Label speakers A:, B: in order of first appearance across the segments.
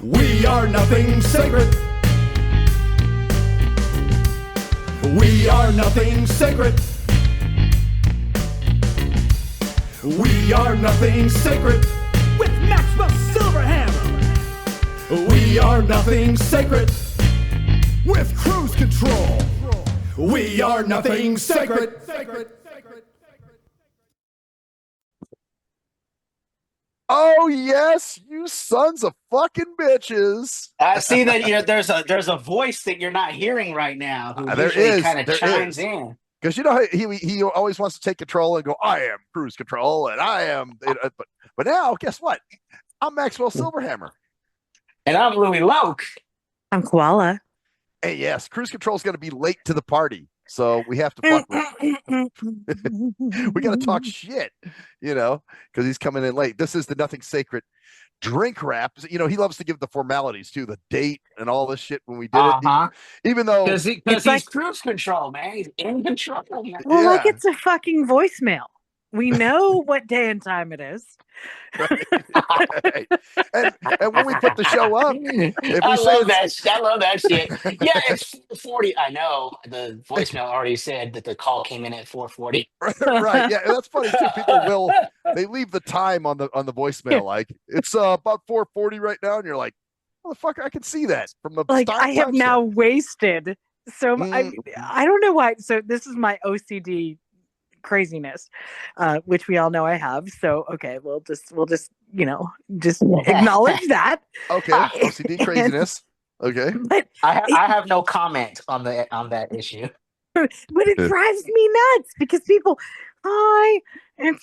A: We are nothing sacred. We are nothing sacred. We are nothing sacred.
B: With Maxwell Silverhammer.
A: We are nothing sacred. With cruise control. We are nothing sacred.
C: Oh yes, you sons of fucking bitches!
D: I see that there's a voice that you're not hearing right now who
C: There
D: usually
C: is,
D: kind of
C: there
D: chimes
C: is.
D: in.
C: Because you know he always wants to take control and go, I am cruise control, and I am. But now, guess what? I'm Maxwell Silverhammer.
D: And I'm Louie Loke.
E: I'm Koala.
C: Hey, yes, cruise control is going to be late to the party, so we have to fuck with. We got to talk shit, because he's coming in late. This is the Nothing Sacred drink wrap. He loves to give the formalities too, the date and all this shit when we did it. Even though
D: because he's cruise control, man. He's in control. Man.
E: Well, like it's a fucking voicemail. We know what day and time it is.
C: Right. And when we put the show up,
D: I love that shit. Yeah, it's 4:40. I know the voicemail already said that the call came in at 4:40.
C: Right. Yeah, that's funny too. People they leave the time on the voicemail, like it's about 4:40 right now, and you're like, motherfucker, I can see that from the
E: I have now wasted. So I don't know why. So this is my OCD craziness, which we all know I have. So okay, we'll just acknowledge that.
C: Okay, OCD craziness. Okay,
E: but
D: I have no comment on that issue.
E: But it drives me nuts because people, hi, and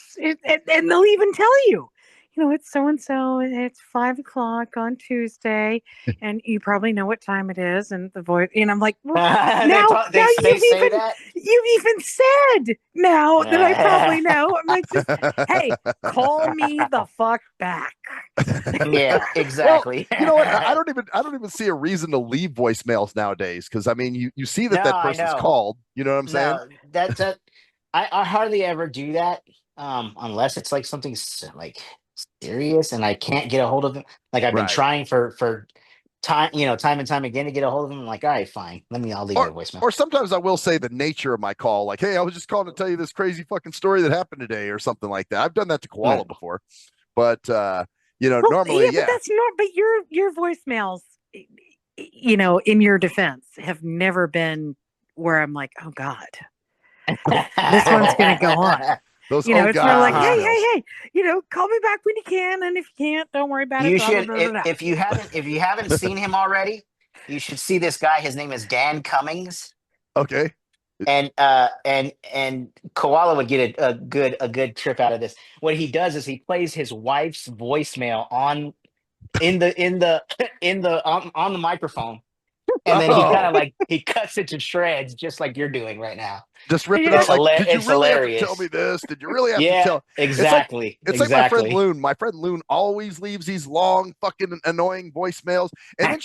E: they'll even tell you, it's so and so. It's 5:00 on Tuesday, and you probably know what time it is. And the voice, and I'm like, well, now you've even said now that I probably know. I'm like, hey, call me the fuck back.
D: Yeah, exactly.
C: Well, you know what? I don't even see a reason to leave voicemails nowadays, because I mean, you see that person's called. You know what I'm saying?
D: No, I hardly ever do that, unless it's like something like serious and I can't get a hold of him. Like I've been trying for time and time again to get a hold of him. I'm like, all right, fine. I'll leave you a voicemail.
C: Or sometimes I will say the nature of my call, like, hey, I was just calling to tell you this crazy fucking story that happened today, or something like that. I've done that to Koala before, but normally,
E: but that's not. But your voicemails, in your defense, have never been where I'm like, oh God, this one's gonna go on.
C: Those
E: it's more like, hey, call me back when you can, and if you can't, don't worry about it.
D: You should, if you haven't seen him already, you should see this guy. His name is Dan Cummings.
C: Okay.
D: And Koala would get a good trip out of this. What he does is he plays his wife's voicemail on the microphone. And then he kind of he cuts it to shreds, just like you're doing right now.
C: Just rip it out. Like, did you really
D: hilarious.
C: have to tell me this? Did you really have to tell?
D: Exactly.
C: It's like my friend Loon. My friend Loon always leaves these long, fucking annoying voicemails, and then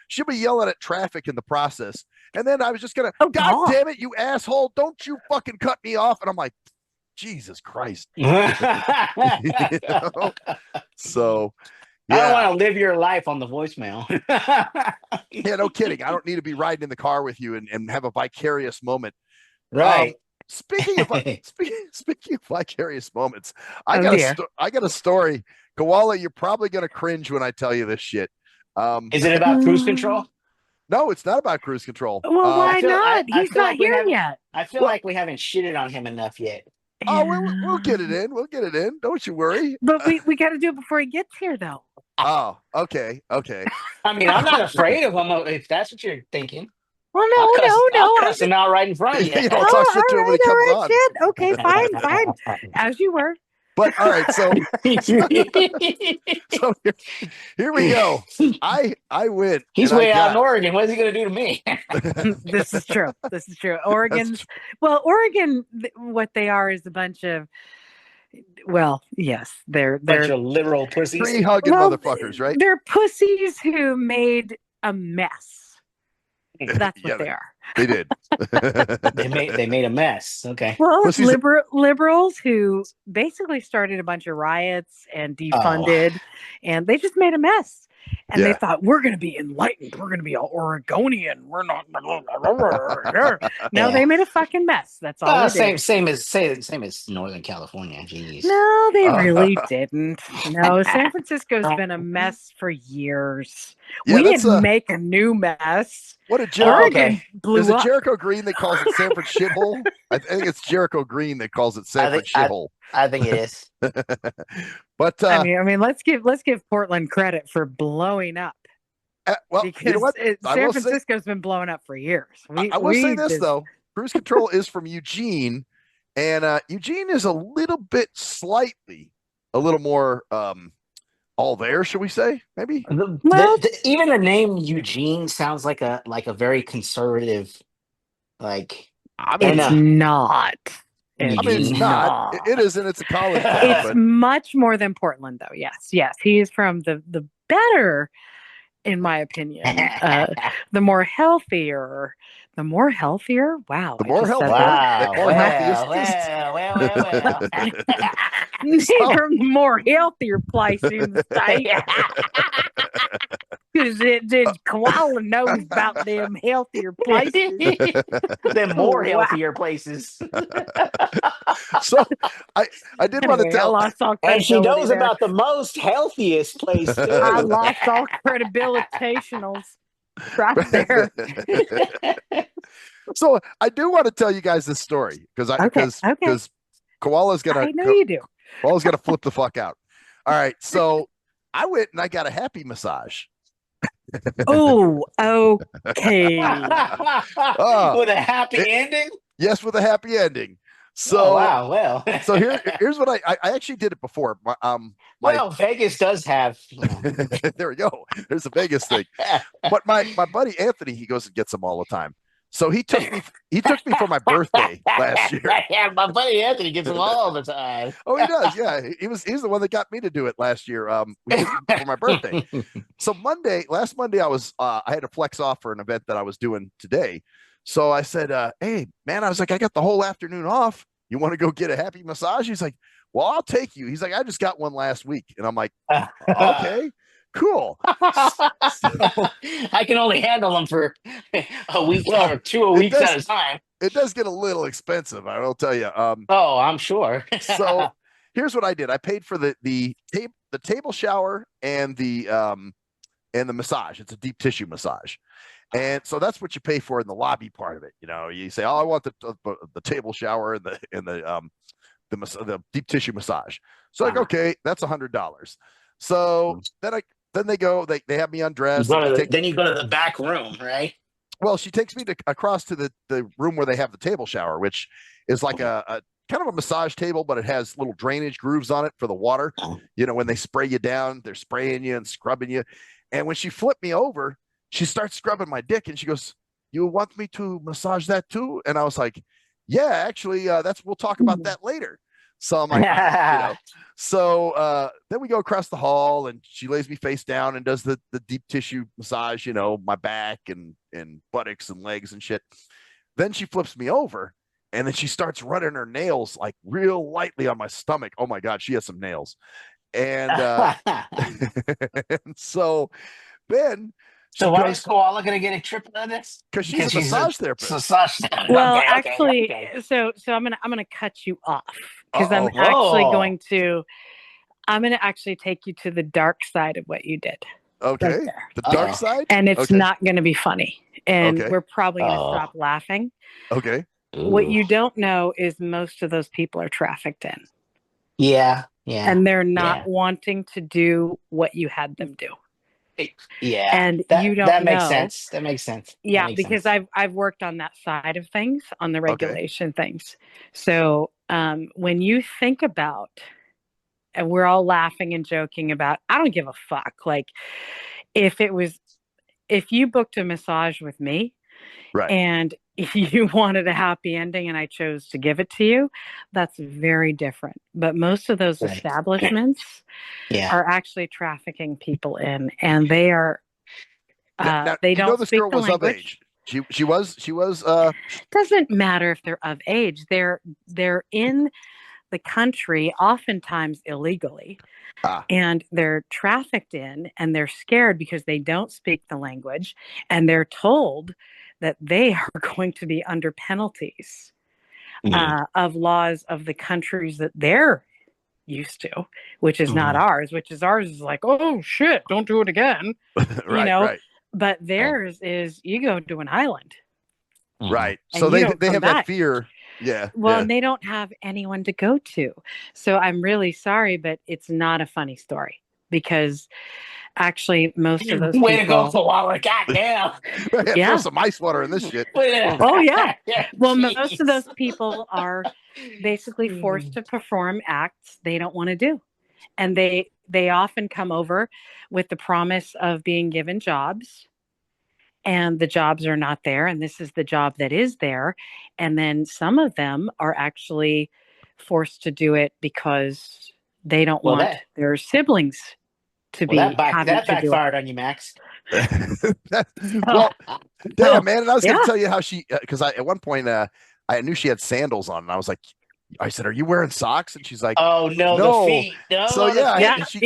C: she'll be yelling at traffic in the process. And then I was just gonna, God damn it, you asshole! Don't you fucking cut me off! And I'm like, Jesus Christ. So. Yeah.
D: I don't want to live your life on the voicemail.
C: Yeah, no kidding. I don't need to be riding in the car with you and have a vicarious moment.
D: Right.
C: Speaking of vicarious moments, I got a story. Koala, you're probably going to cringe when I tell you this shit.
D: Is it about cruise control?
C: No, it's not about cruise control.
E: Well, why not? He's not here yet.
D: I feel like we haven't shitted on him enough yet.
C: Oh, we'll get it in. We'll get it in. Don't you worry.
E: But we got to do it before he gets here, though.
C: Oh, okay.
D: I mean, I'm not afraid of him if that's what you're thinking.
E: Well, no.
D: I'll cuss him out right in front of you.
C: You don't talk shit to him when he comes on.
E: Shit. Okay, fine. As you were.
C: But all right, so here we go. I went.
D: He's way out in Oregon. What is he going to do to me?
E: This is true. Oregon, what they are is a bunch of. Well, yes, they're
D: bunch of liberal pussies.
C: Tree hugging motherfuckers, right?
E: They're pussies who made a mess. That's what they are.
C: They did.
D: they made a mess. Okay.
E: Well, it's liberals who basically started a bunch of riots and defunded, and they just made a mess. And they thought, we're going to be enlightened. We're going to be all Oregonian. We're not. No, they made a fucking mess. That's all they did.
D: Same as Northern California. Jeez.
E: No, they really didn't. No, San Francisco's been a mess for years. We didn't make a new mess.
C: What a Jericho!
E: Oregon blew
C: Is it
E: up.
C: Jericho Green that calls it Sanford shithole? I think it's Jericho Green that calls it Sanford shithole.
D: I think it is.
C: But
E: I mean, let's give Portland credit for blowing up.
C: Well,
E: because
C: you know what?
E: San Francisco's been blowing up for years.
C: I will say this though: Cruise Control is from Eugene, and Eugene is a little more all there, should we say? Maybe.
D: Even the name Eugene sounds like a very conservative, like.
E: It's not.
C: It's not. It isn't. It's a college town.
E: It's much more than Portland, though. Yes. He is from the better, in my opinion, the more healthier. Wow.
C: The more healthier.
D: Wow.
C: The more healthiest.
E: From the more healthier place in the state. Because Koala knows about them healthier places.
D: Them more healthier places.
C: So I did want to tell.
D: And she knows about the most healthiest place too.
E: I lost all credibilitationals right there.
C: So I do want to tell you guys this story because Koala's gonna.
E: I know you do.
C: Koala's gonna flip the fuck out. All right, so I went and I got a happy massage.
E: Oh, okay.
D: With a happy ending?
C: Yes, with a happy ending. So
D: wow, well.
C: So here's what I actually did it before.
D: Well, Vegas does have.
C: There we go. There's a Vegas thing. But my buddy Anthony, he goes and gets them all the time. So he took me for my birthday last year.
D: Yeah, my buddy Anthony gets them all the time.
C: Oh, he does. Yeah, he's the one that got me to do it last year. For my birthday. So last Monday, I had to flex off for an event that I was doing today. So I said, "Hey, man," I was like, "I got the whole afternoon off. You want to go get a happy massage?" He's like, "Well, I'll take you." He's like, "I just got one last week," and I'm like, "Okay." Cool.
D: So, I can only handle them for a week or 2 weeks at a time.
C: It does get a little expensive, I will tell you.
D: I'm sure.
C: So here's what I did. I paid for the table shower and the massage. It's a deep tissue massage. And so that's what you pay for in the lobby part of it. You know, you say, "Oh, I want the table shower and the deep tissue massage." So like, okay, that's $100. So then they have me undressed.
D: Then you go to the back room, right?
C: Well, she takes me across to the room where they have the table shower, which is like a kind of a massage table, but it has little drainage grooves on it for the water. You know, when they spray you down, they're spraying you and scrubbing you. And when she flipped me over, she starts scrubbing my dick and she goes, "You want me to massage that too?" And I was like, "Yeah, actually, we'll talk about that later." So I'm like, So then we go across the hall and she lays me face down and does the deep tissue massage, you know, my back and buttocks and legs and shit. Then she flips me over and then she starts running her nails like real lightly on my stomach. Oh my God, she has some nails. And, and so then.
D: So why is Koala going to get a trip on this?
C: Because she's a massage therapist.
E: Well, actually, so I'm gonna cut you off because I'm going to actually take you to the dark side of what you did.
C: Okay, right the dark side,
E: and it's not going to be funny, and we're probably going to stop laughing.
C: Okay.
E: What you don't know is most of those people are trafficked in.
D: Yeah.
E: And they're not wanting to do what you had them do.
D: Yeah,
E: and you don't
D: that
E: know.
D: Makes sense. That makes sense.
E: Yeah, because I've worked on that side of things, on the regulation things. So when you think about, and we're all laughing and joking about, I don't give a fuck. Like if you booked a massage with me,
C: right,
E: and you wanted a happy ending and I chose to give it to you, that's very different. But most of those establishments are actually trafficking people in, and they are they don't speak the language. Of age.
C: She was
E: doesn't matter if they're of age. They're in the country oftentimes illegally. and they're trafficked in, and they're scared because they don't speak the language, and they're told that they are going to be under penalties of laws of the countries that they're used to, which is not ours, ours is like, oh shit, don't do it again.
C: Right.
E: But theirs is you go to an island.
C: Right. So they have that fear. Yeah.
E: Well, and they don't have anyone to go to. So I'm really sorry, but it's not a funny story, because actually most of those
D: Way
E: people...
D: to go, Koala. God damn.
C: Throw some ice water in this shit.
E: Oh, yeah. Well, most of those people are basically forced to perform acts they don't want to do. And they often come over with the promise of being given jobs. And the jobs are not there. And this is the job that is there. And then some of them are actually forced to do it because they don't want their siblings to be having to do it.
D: That backfired on you, Max.
C: Well, damn, man. And I was going to tell you how she, because at one point I knew she had sandals on, and I said, "Are you wearing socks?" And she's like,
D: "Oh no, the feet." No,
C: so she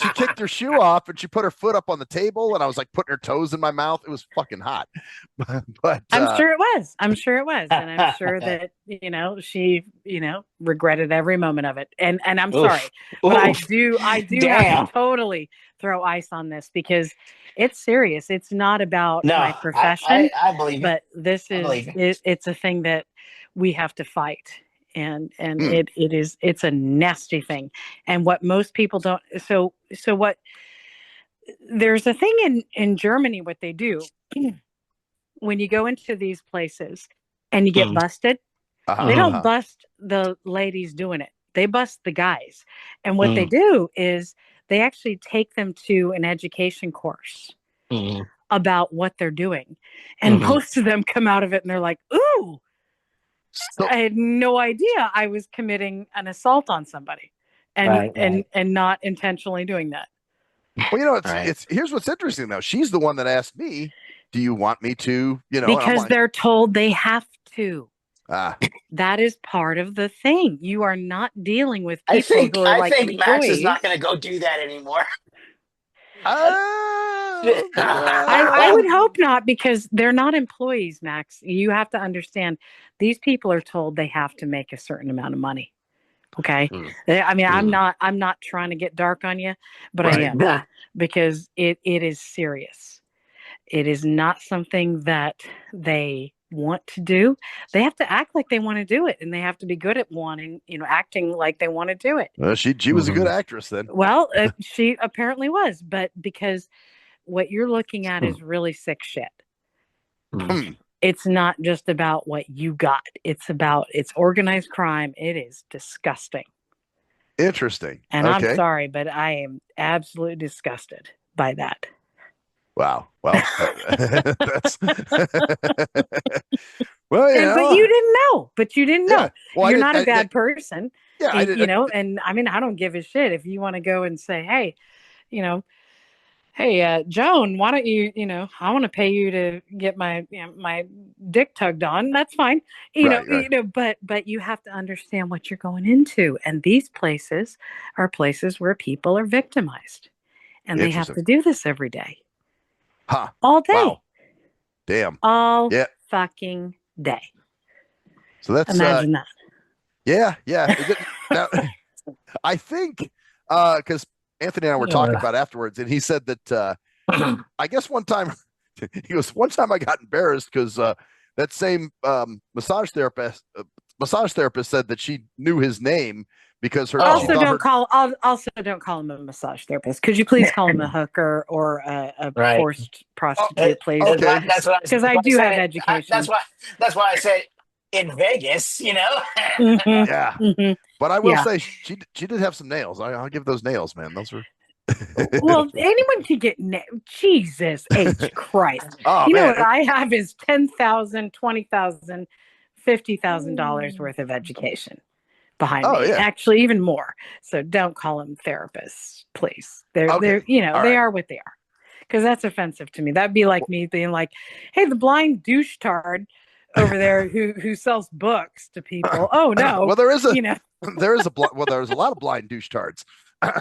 C: kicked her shoe off, and she put her foot up on the table, and I was like putting her toes in my mouth. It was fucking hot. But
E: I'm sure it was. And I'm sure that she regretted every moment of it. And I'm sorry, but I do have to totally throw ice on this, because it's serious. It's not about my profession.
D: I believe it.
E: But this it's a thing that we have to fight. And it's a nasty thing. And what most people don't, so what, there's a thing in Germany, what they do when you go into these places and you get busted, they don't bust the ladies doing it. They bust the guys. And what they do is they actually take them to an education course about what they're doing. And most of them come out of it and they're like, ooh, I had no idea I was committing an assault on somebody, and not intentionally doing that.
C: Well, it's here's what's interesting though. She's the one that asked me, "Do you want me to?"
E: Because they're told they have to. That is part of the thing. You are not dealing with people who are like employees.
D: Max is not going to go do that anymore.
E: I would hope not, because they're not employees, Max. You have to understand, these people are told they have to make a certain amount of money. Okay. I mean, I'm not trying to get dark on you, but I am, because it is serious. It is not something that they want to do. They have to act like they want to do it, and they have to be good at acting like they want to do it.
C: Well, she was a good actress then.
E: Well, she apparently was, but because what you're looking at is really sick shit. It's not just about what you got. It's organized crime. It is disgusting.
C: Interesting.
E: And I'm sorry, but I am absolutely disgusted by that.
C: Wow. Well, that's
E: But you didn't know.
C: Yeah. Well,
E: you're not a bad person.
C: Yeah,
E: and I mean, I don't give a shit if you want to go and say, hey, hey, Joan, why don't you, I want to pay you to get my dick tugged on. That's fine. But you have to understand what you're going into. And these places are places where people are victimized, and they have to do this every day. All day.
C: Wow. Damn.
E: All fucking day.
C: So that's
E: imagine that.
C: Yeah. Now, I think because Anthony and I were talking about afterwards, and he said that I guess one time I got embarrassed because that same massage therapist said that she knew his name because her
E: don't call him a massage therapist. Could you please call him a hooker or a forced prostitute, please?
C: Okay.
D: That's what
E: because I do have education.
D: That's why I said in Vegas,
C: Yeah. But I will say she did have some nails. I'll give those nails, man. Those were
E: well, anyone can get Jesus H Christ. Know what I have is $10,000, $20,000, $50,000 worth of education behind me.
C: Yeah.
E: Actually, even more. So don't call them therapists, please. They are what they are. Because that's offensive to me. That'd be like me being like, hey, the blind douche-tard over there who sells books to people. Oh no.
C: Well, there's a lot of blind douche-tards.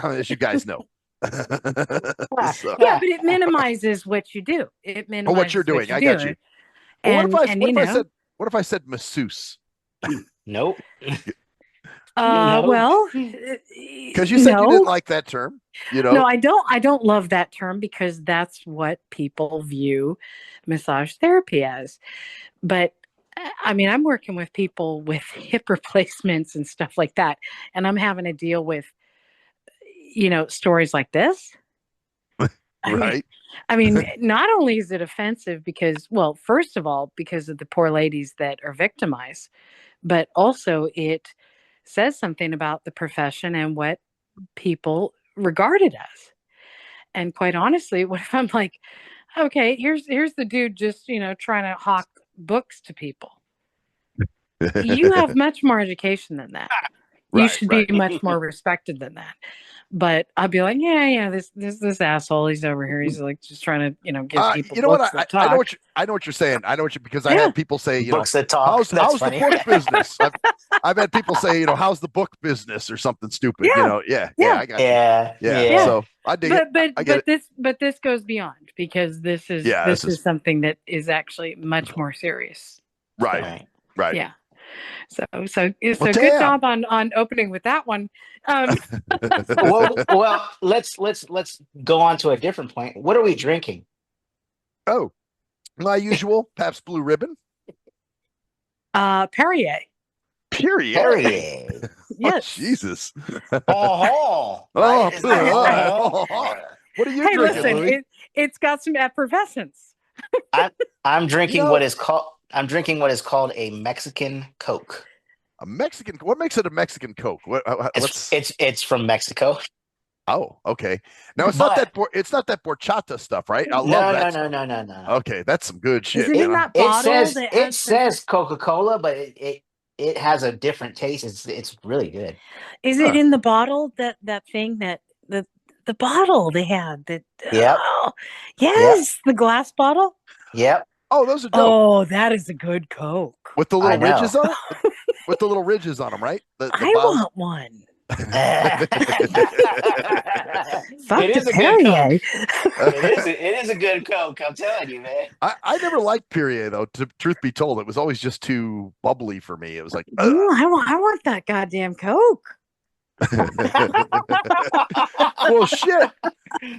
C: as you guys know. So,
E: Yeah, but it minimizes what you do. It minimizes
C: what you're doing. I got you.
E: And,
C: what if I said masseuse?
D: Nope.
E: Well,
C: because you said you didn't like that term.
E: No, I don't love that term because that's what people view massage therapy as. But I mean, I'm working with people with hip replacements and stuff like that, and I'm having to deal with, stories like this.
C: Right.
E: I mean, not only is it offensive because, well, first of all, because of the poor ladies that are victimized, but also it says something about the profession and what people regard it as. And quite honestly, what if I'm like, okay, here's the dude just, trying to hawk books to people. You have much more education than that. You should be much more respected than that. But I'll be like, yeah, this asshole, he's over here. He's like just trying to, give people books that talk.
C: I know what you're saying. I know what you because I had people say,
D: books that talk.
C: How's the book business? I've had people say, how's the book business or something stupid. Yeah. I got you. Yeah. So I dig it.
E: But this goes beyond because this is something that is actually much more serious.
C: Right.
E: Yeah. So good job on opening with that one.
D: Well, let's go on to a different point. What are we drinking?
C: Oh, my usual Pabst Blue Ribbon.
E: Perrier.
D: Perrier.
E: Yes.
C: Oh, Jesus.
D: Oh.
C: What are you drinking,
E: listen,
C: Louie?
E: it's got some effervescence.
D: I'm drinking what is called a Mexican Coke.
C: A Mexican? What makes it a Mexican Coke?
D: It's from Mexico.
C: Oh, okay. Now it's not that horchata stuff, right? I love that.
D: No.
C: Okay, that's some good shit.
E: Is it in that bottle?
D: It says Coca-Cola, but it has a different taste. It's really good.
E: Is it in the bottle that thing that the bottle they had that?
D: Yep.
E: Oh, yes, the glass bottle.
D: Yep.
C: Oh, those are dope.
E: Oh, that is a good Coke
C: with the little ridges on it. With the little ridges on them, right?
E: I want one. Fuck
D: it is
E: the
D: a good
E: Perrier.
D: it is a good Coke. I'm telling you, man.
C: I never liked Perrier though. Truth be told, it was always just too bubbly for me. It was like,
E: ooh, I want that goddamn Coke.
C: Well, shit.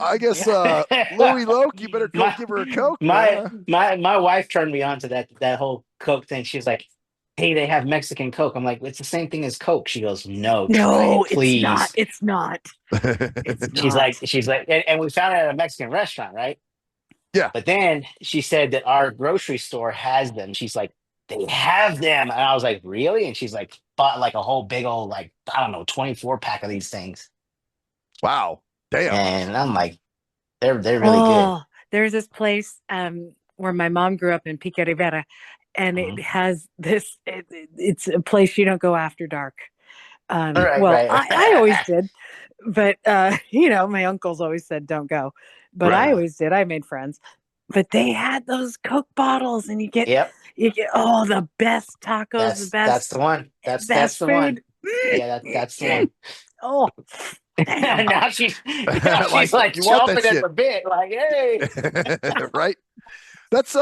C: I guess Louie Loke, you better go give her a Coke.
D: My wife turned me on to that whole Coke thing. She's like, hey, they have Mexican Coke. I'm like, it's the same thing as Coke. She goes, no, please.
E: It's not.
D: She's like, and we found it at a Mexican restaurant, right?
C: Yeah.
D: But then she said that our grocery store has them. She's like, they have them. And I was like, really? And she's like, bought like a whole big old, like, I don't know, 24 pack of these things.
C: Wow. Damn.
D: And I'm like, they're really good.
E: There's this place where my mom grew up in Pico Rivera, and it has this. It's a place you don't go after dark. I always did, but my uncles always said don't go, but I always did. I made friends, but they had those Coke bottles, and you get the best tacos, the best.
D: That's the one. That's the one. Yeah, that's the one.
E: Oh.
D: now she's like chomping at the bit, like, hey.
C: Right. That's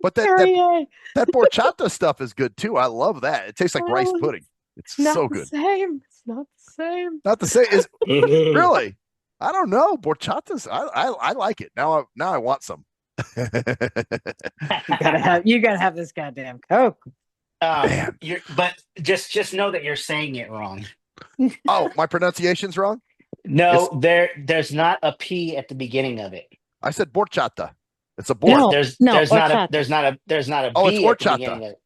C: but that horchata stuff is good too. I love that. It tastes like rice pudding. It's so good.
E: Same. It's not the same.
C: Not the same. Is really? I don't know. Horchata's. I like it. Now I want some.
E: You gotta have this goddamn Coke.
D: But just know that you're saying it wrong.
C: Oh, my pronunciation's wrong?
D: No, there's not a P at the beginning of it.
C: I said horchata. It's a board.
D: No, there's not a B
C: it's
D: at the beginning of it.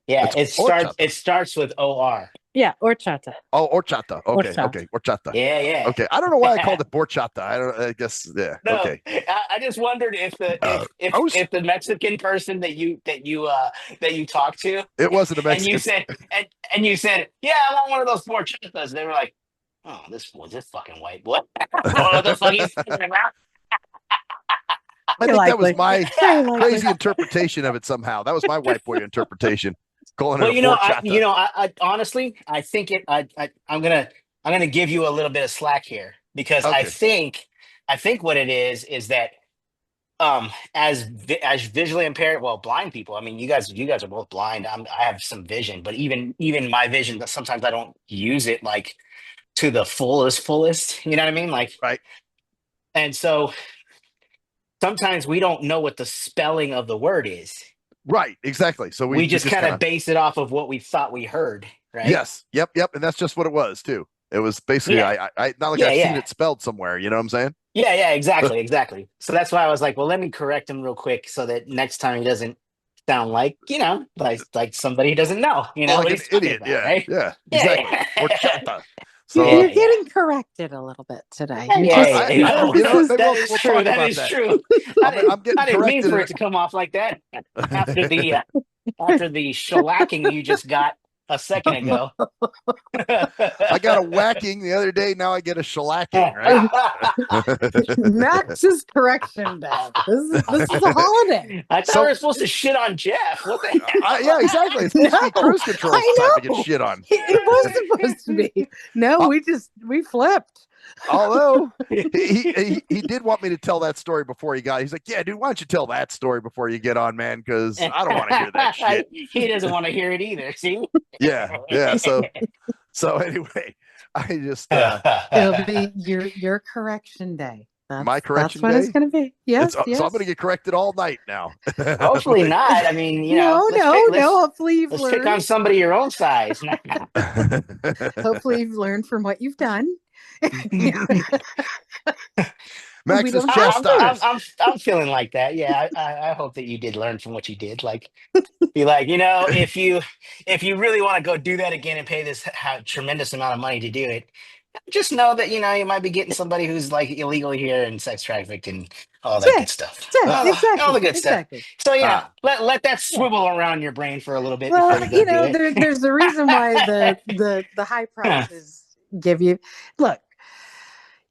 D: Yeah, it starts with OR.
E: Yeah, horchata.
C: Oh, horchata. Okay, horchata.
D: Yeah.
C: Okay, I don't know why I called it horchata. I guess yeah.
D: No,
C: okay.
D: I just wondered if the Mexican person that you talked to,
C: it wasn't a Mexican,
D: and you said, yeah, I want one of those horchatas. They were like, oh, this fucking white boy. What the fuck is about?
C: I think that was my crazy interpretation of it somehow. That was my white boy interpretation. Calling it
D: I honestly, I think I'm gonna give you a little bit of slack here because
C: Okay.
D: I think what it is that as visually impaired, well, blind people. I mean, you guys are both blind. I have some vision, but even my vision, sometimes I don't use it like to the fullest. You know what I mean? Like,
C: Right.
D: and so sometimes we don't know what the spelling of the word is.
C: Right. Exactly. So
D: We
C: we
D: just kind of base it off of what we thought we heard, right?
C: Yes. Yep. Yep. And that's just what it was too. It was basically
D: Yeah.
C: I not like
D: Yeah,
C: I've seen
D: yeah.
C: it spelled somewhere. You know what I'm saying?
D: Yeah, exactly. So that's why I was like, well, let me correct him real quick so that next time he doesn't sound like, like somebody who doesn't know,
C: Like
D: what
C: an
D: he's talking
C: idiot.
D: about,
C: Yeah.
D: right?
C: Yeah.
D: Yeah,
C: Exactly.
D: yeah.
C: Horchata.
E: You're,
C: So
D: Yeah,
E: you're getting corrected a little bit today. You
D: yeah,
E: just
C: I
D: yeah.
C: am.
E: this is
C: Maybe
D: That
C: we'll
D: is true.
C: talk
D: That
C: about
D: is
C: that.
D: true.
C: I'm getting
D: I didn't mean
C: corrected.
D: for it to come off like that after the shellacking you just got a second ago.
C: I got a whacking the other day. Now I get a shellacking. Right.
E: Max's correction day. This is a holiday.
D: I thought
C: So-
D: we were supposed to shit on Jeff. What the hell?
C: Yeah. Exactly. It's supposed to be
E: No,
C: cruise control
E: I
C: time to
E: know.
C: get shit on.
E: It was supposed to be. No, we flipped.
C: Although he did want me to tell that story before he got. He's like, yeah, dude, why don't you tell that story before you get on, man? Because I don't want to hear that shit.
D: He doesn't want to hear it either. See?
C: Yeah. So anyway, I just
E: It'll be your correction day.
C: My correction
E: That's what it's
C: day?
E: going to be. Yes,
C: so
E: yes.
C: I'm going to get corrected all night now.
D: Hopefully not. I mean,
E: no. Hopefully you've
D: Let's pick on
E: learned.
D: somebody your own size.
E: Hopefully you've learned from what you've done.
C: Max
E: We
C: is
E: don't-
C: chastised.
D: I'm feeling like that. Yeah, I hope that you did learn from what you did. Like, be like, if you really want to go do that again and pay this tremendous amount of money to do it, just know that you might be getting somebody who's like illegally here and sex trafficked and all that good stuff.
E: Yeah, exactly.
D: All the good
E: exactly.
D: stuff. So let that swivel around your brain for a little bit
E: Well,
D: before you go do it.
E: there's a reason why the high prices give you. Look,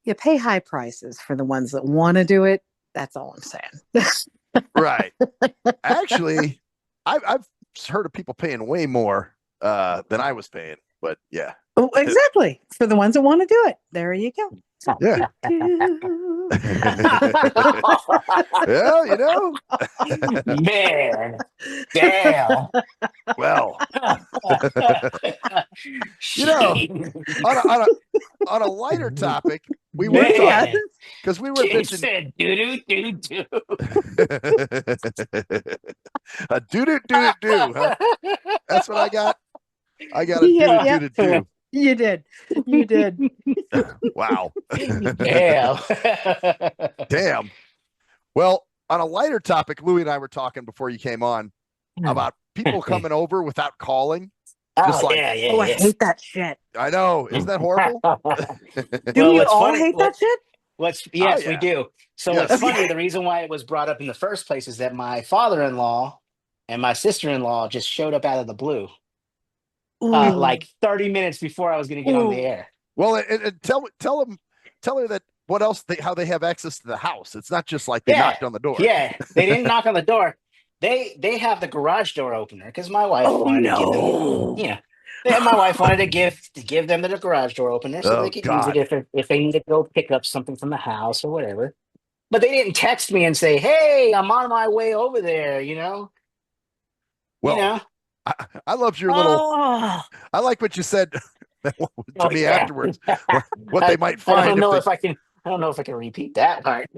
E: you pay high prices for the ones that want to do it. That's all I'm saying.
C: Right. Actually, I've heard of people paying way more than I was paying. But yeah.
E: Oh, exactly. For the ones that want to do it. There you go.
C: Yeah. Yeah,
D: Man, damn.
C: Well, on a lighter topic, we were talking because we were bitching.
D: Said doo-doo-doo-doo.
C: A doo-doo-doo-doo. Huh? That's what I got. I got a doo-doo-doo-doo.
E: You did.
C: Wow.
D: Damn.
C: Damn. Well, on a lighter topic, Louie and I were talking before you came on about people coming over without calling. Just
D: Oh,
C: like,
D: yeah.
E: Oh, I hate that shit.
C: I know. Isn't that horrible?
E: Do we
D: what's
E: all
D: funny-
E: hate that shit?
D: Yes,
C: yeah.
D: we do. So
C: Yes.
D: what's funny, the reason why it was brought up in the first place is that my father-in-law and my sister-in-law just showed up out of the blue. Like 30 minutes before I was going to get on the air.
C: Well, and tell her that what else how they have access to the house. It's not just like they knocked on the door.
D: Yeah, they didn't knock on the door. They have the garage door opener because my wife wanted to give them, my wife wanted to give them the garage door opener so they could use it if they need to go pick up something from the house or whatever. But they didn't text me and say, "Hey, I'm on my way over there."
C: Well, I loved your little.
E: Oh.
C: I like what you said to me afterwards. What they might find.
D: I don't know if I can. I don't know if I can repeat that part.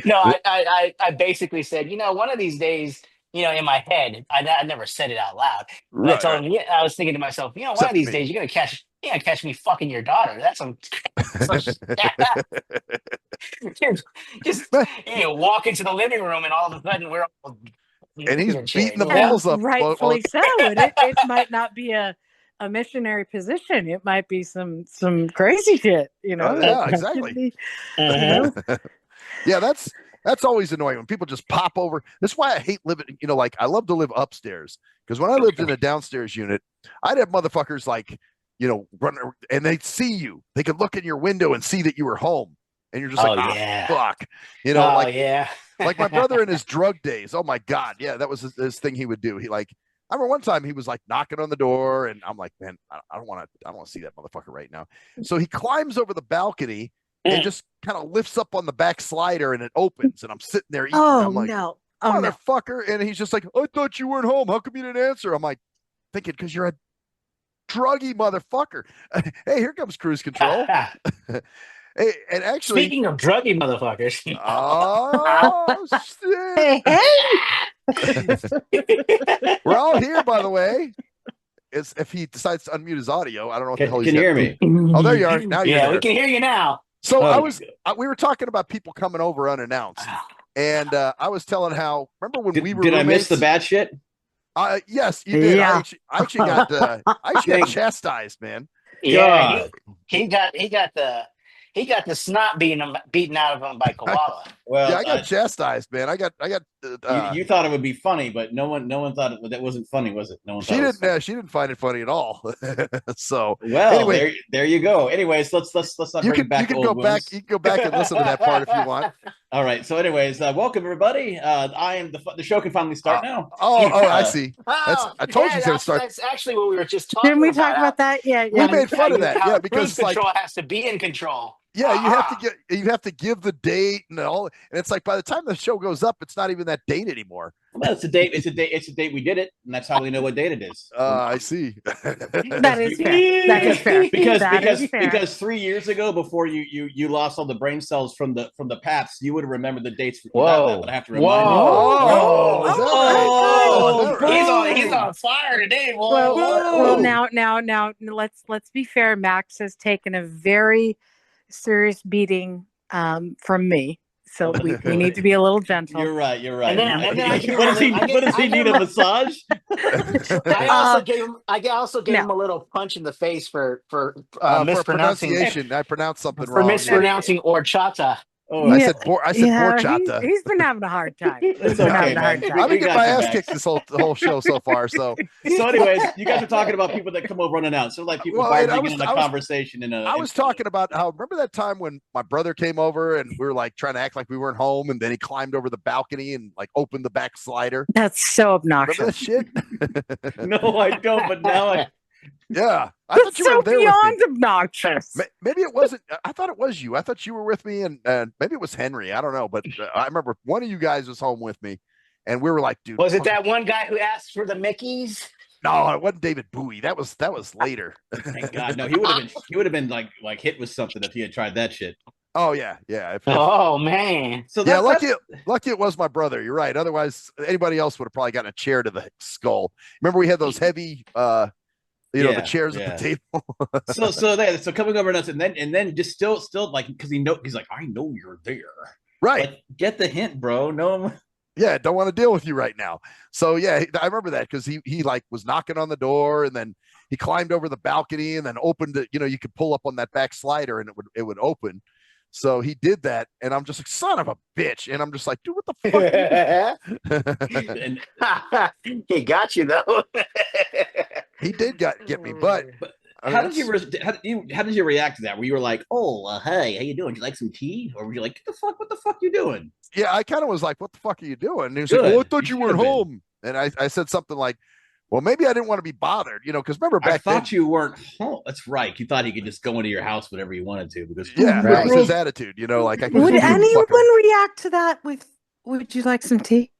D: No, I basically said, one of these days, in my head, I never said it out loud. But I told him, I was thinking to myself, one of these days you're gonna catch me fucking your daughter. That's some just walk into the living room and all of a sudden we're all
C: and he's beating the balls up.
E: Rightfully so. And it might not be a missionary position. It might be some crazy shit,
C: yeah, exactly. Yeah, that's always annoying when people just pop over. That's why I hate living, like I love to live upstairs because when I lived in a downstairs unit, I'd have motherfuckers like, run and they'd see you. They could look in your window and see that you were home. And you're just fuck. Like my brother in his drug days. Oh my God. Yeah, that was his thing he would do. He I remember one time he was like knocking on the door, and I'm like, man, I don't want to see that motherfucker right now. So he climbs over the balcony and just kind of lifts up on the back slider, and it opens, and I'm sitting there eating.
E: Oh
C: I'm like,
E: no! Oh no!
C: motherfucker! And he's just like, I thought you weren't home. How come you didn't answer? I'm like, thinking because you're a druggy motherfucker. Hey, here comes cruise control. Hey, and actually,
D: speaking of druggy motherfuckers.
C: oh shit!
E: Hey!
C: We're all here, by the way. If he decides to unmute his audio, I don't know what the hell he's
F: Can you hear me?
C: Oh, there you are. Now you're
D: Yeah,
C: there.
D: we can hear you now.
C: So
F: Oh,
C: we were talking about people coming over unannounced, and I was telling how. Remember when we were?
F: Did I miss the
C: roommates?
F: bad shit?
C: Yes, you did.
E: Yeah.
C: I actually got chastised, man.
D: Yeah, he got the snot beaten out of him by Koala.
F: Well,
C: Yeah, I got chastised, man. I got.
F: you thought it would be funny, but no one thought that wasn't funny, was it? No one.
C: She didn't. She didn't find it funny at all. So
F: Well,
C: anyway,
F: there you go. Anyways, let's not
C: you
F: bring
C: can
F: back
C: you can
F: old
C: go back.
F: wounds.
C: You can go back and listen to that part if you want.
F: All right. So, anyways, welcome everybody. I am the show can finally start now.
C: I see. I told you he's gonna start.
D: That's actually what we were just talking
E: Didn't we
D: about.
E: talk about that? Yeah.
C: We made fun of that,
D: How
C: yeah, because
D: cruise
C: it's like,
D: control has to be in control.
C: yeah, you have to give the date and all, and it's like by the time the show goes up, it's not even that date anymore.
F: Well, it's a date. It's a date. We did it, and that's how we know what date it is.
C: I see.
E: That is fair. That is fair.
F: Because 3 years ago, before you lost all the brain cells from the paps, you would have remembered the dates. Without that, but I have to remind you.
D: He's on fire today.
E: Well, now, let's be fair. Max has taken a very serious beating from me, so we need to be a little gentle.
F: You're right.
D: And then
F: what does he need? A massage?
D: I also gave him a little punch in the face for mispronouncing.
C: I pronounced something
D: For
C: wrong.
D: mispronouncing horchata.
F: Oh,
C: I said horchata.
E: He's been having a hard time.
F: It's okay, man.
C: I've been getting my ass kicked the whole show so far. So
F: anyways, you guys are talking about people that come over unannounced. So like people barging in a conversation.
C: I was talking about how, remember that time when my brother came over and we were like trying to act like we weren't home, and then he climbed over the balcony and like opened the back slider.
E: That's so obnoxious.
C: Remember that shit?
F: No, I don't. But now
C: Yeah, I thought you were there
E: beyond
C: with me.
E: obnoxious.
C: Maybe it wasn't. I thought it was you. I thought you were with me, and maybe it was Henry. I don't know, but I remember one of you guys was home with me, and we were like, "Dude,
D: was it that one guy who asked for the Mickeys?"
C: No, it wasn't David Bowie. That was later.
F: Thank God, no. He would have been like hit with something if he had tried that shit.
C: Oh yeah.
D: Oh man.
F: So
C: yeah, lucky it was my brother. You're right. Otherwise, anybody else would have probably gotten a chair to the skull. Remember, we had those heavy. The chairs at the table.
F: so coming over nuts, and then just still like because he's like, I know you're there,
C: right?
F: Like, get the hint, bro. No,
C: yeah, don't want to deal with you right now. So yeah, I remember that because he like was knocking on the door, and then he climbed over the balcony and then opened it. You could pull up on that back slider and it would open. So he did that, and I'm just like, son of a bitch, and I'm just like, dude, what the
F: fuck?
D: He got you though.
C: He did get me, but
F: how did you react to that? Were you like, oh, hey, how you doing? Do you like some tea? Or were you like, what the fuck you doing?
C: Yeah, I kind of was like, what the fuck are you doing? And he was like, oh, I thought you weren't home. And I said something like, well, maybe I didn't want to be bothered, because remember back then. I
F: thought you weren't home. That's right. You thought he could just go into your house whenever he wanted to. Because
C: that was his attitude, like.
E: Would anyone react to that with, would you like some tea?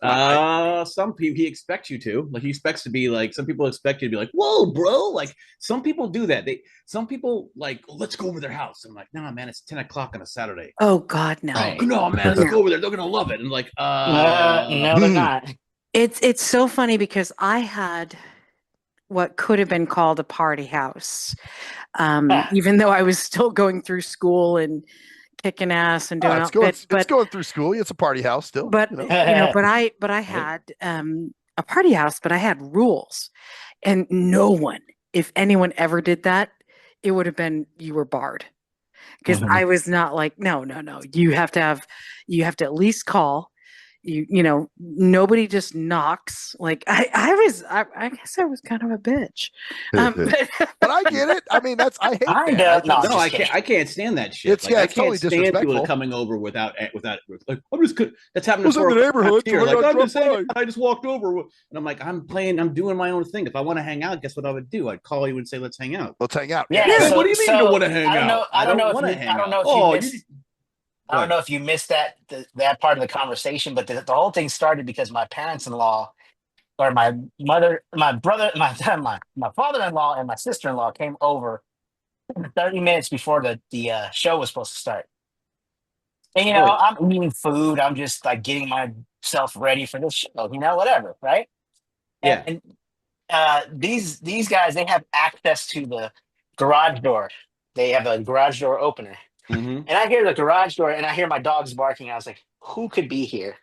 F: Some people, he expects you to. Like, he expects to be like, some people expect you to be like, whoa, bro. Like, some people do that. Some people like, let's go over their house. I'm like, nah, man, it's 10 o'clock on a Saturday.
E: Oh, God, no.
F: Oh, no, man, let's go over there. They're going to love it. And like,
D: no, they're not.
E: It's so funny because I had what could have been called a party house, even though I was still going through school and kicking ass and doing
C: it's going through school. It's a party house still.
E: But but I had a party house, but I had rules, and no one, if anyone ever did that, it would have been you were barred, because I was not like no. You have to at least call. nobody just knocks. Like I guess I was kind of a bitch.
C: But I get it. I mean, I hate
D: Kinda.
C: that.
D: No,
F: No,
D: just
F: I
D: kidding.
F: can't stand that shit.
C: It's
F: I
C: totally
F: can't stand people
C: disrespectful.
F: coming over without like I'm just that's happened
C: Was in
F: before.
C: the neighborhood,
F: Here,
C: so I
F: like
C: got
F: I'm just
C: dropped
F: saying,
C: by.
F: I just walked over, and I'm like, I'm doing my own thing. If I want to hang out, guess what I would do? I'd call you and say, let's hang out.
C: Let's hang out.
D: Yeah.
F: Hey,
D: So,
F: what do you mean you don't want to hang
D: I don't know.
F: out?
D: I don't know
F: want to
D: if you.
F: hang
D: I don't know
F: out.
D: if you
F: Oh,
D: missed. I don't
F: Right.
D: know if you missed that part of the conversation, but the whole thing started because my parents-in-law, or my mother, my brother, my father-in-law, and my sister-in-law came over 30 minutes before the show was supposed to start. And
F: Really?
D: I'm eating food. I'm just like getting myself ready for the show. Whatever, right?
F: Yeah.
D: And these guys, they have access to the garage door. They have a garage door opener.
F: Mm-hmm.
D: And I hear the garage door and I hear my dogs barking. I was like, who could be here?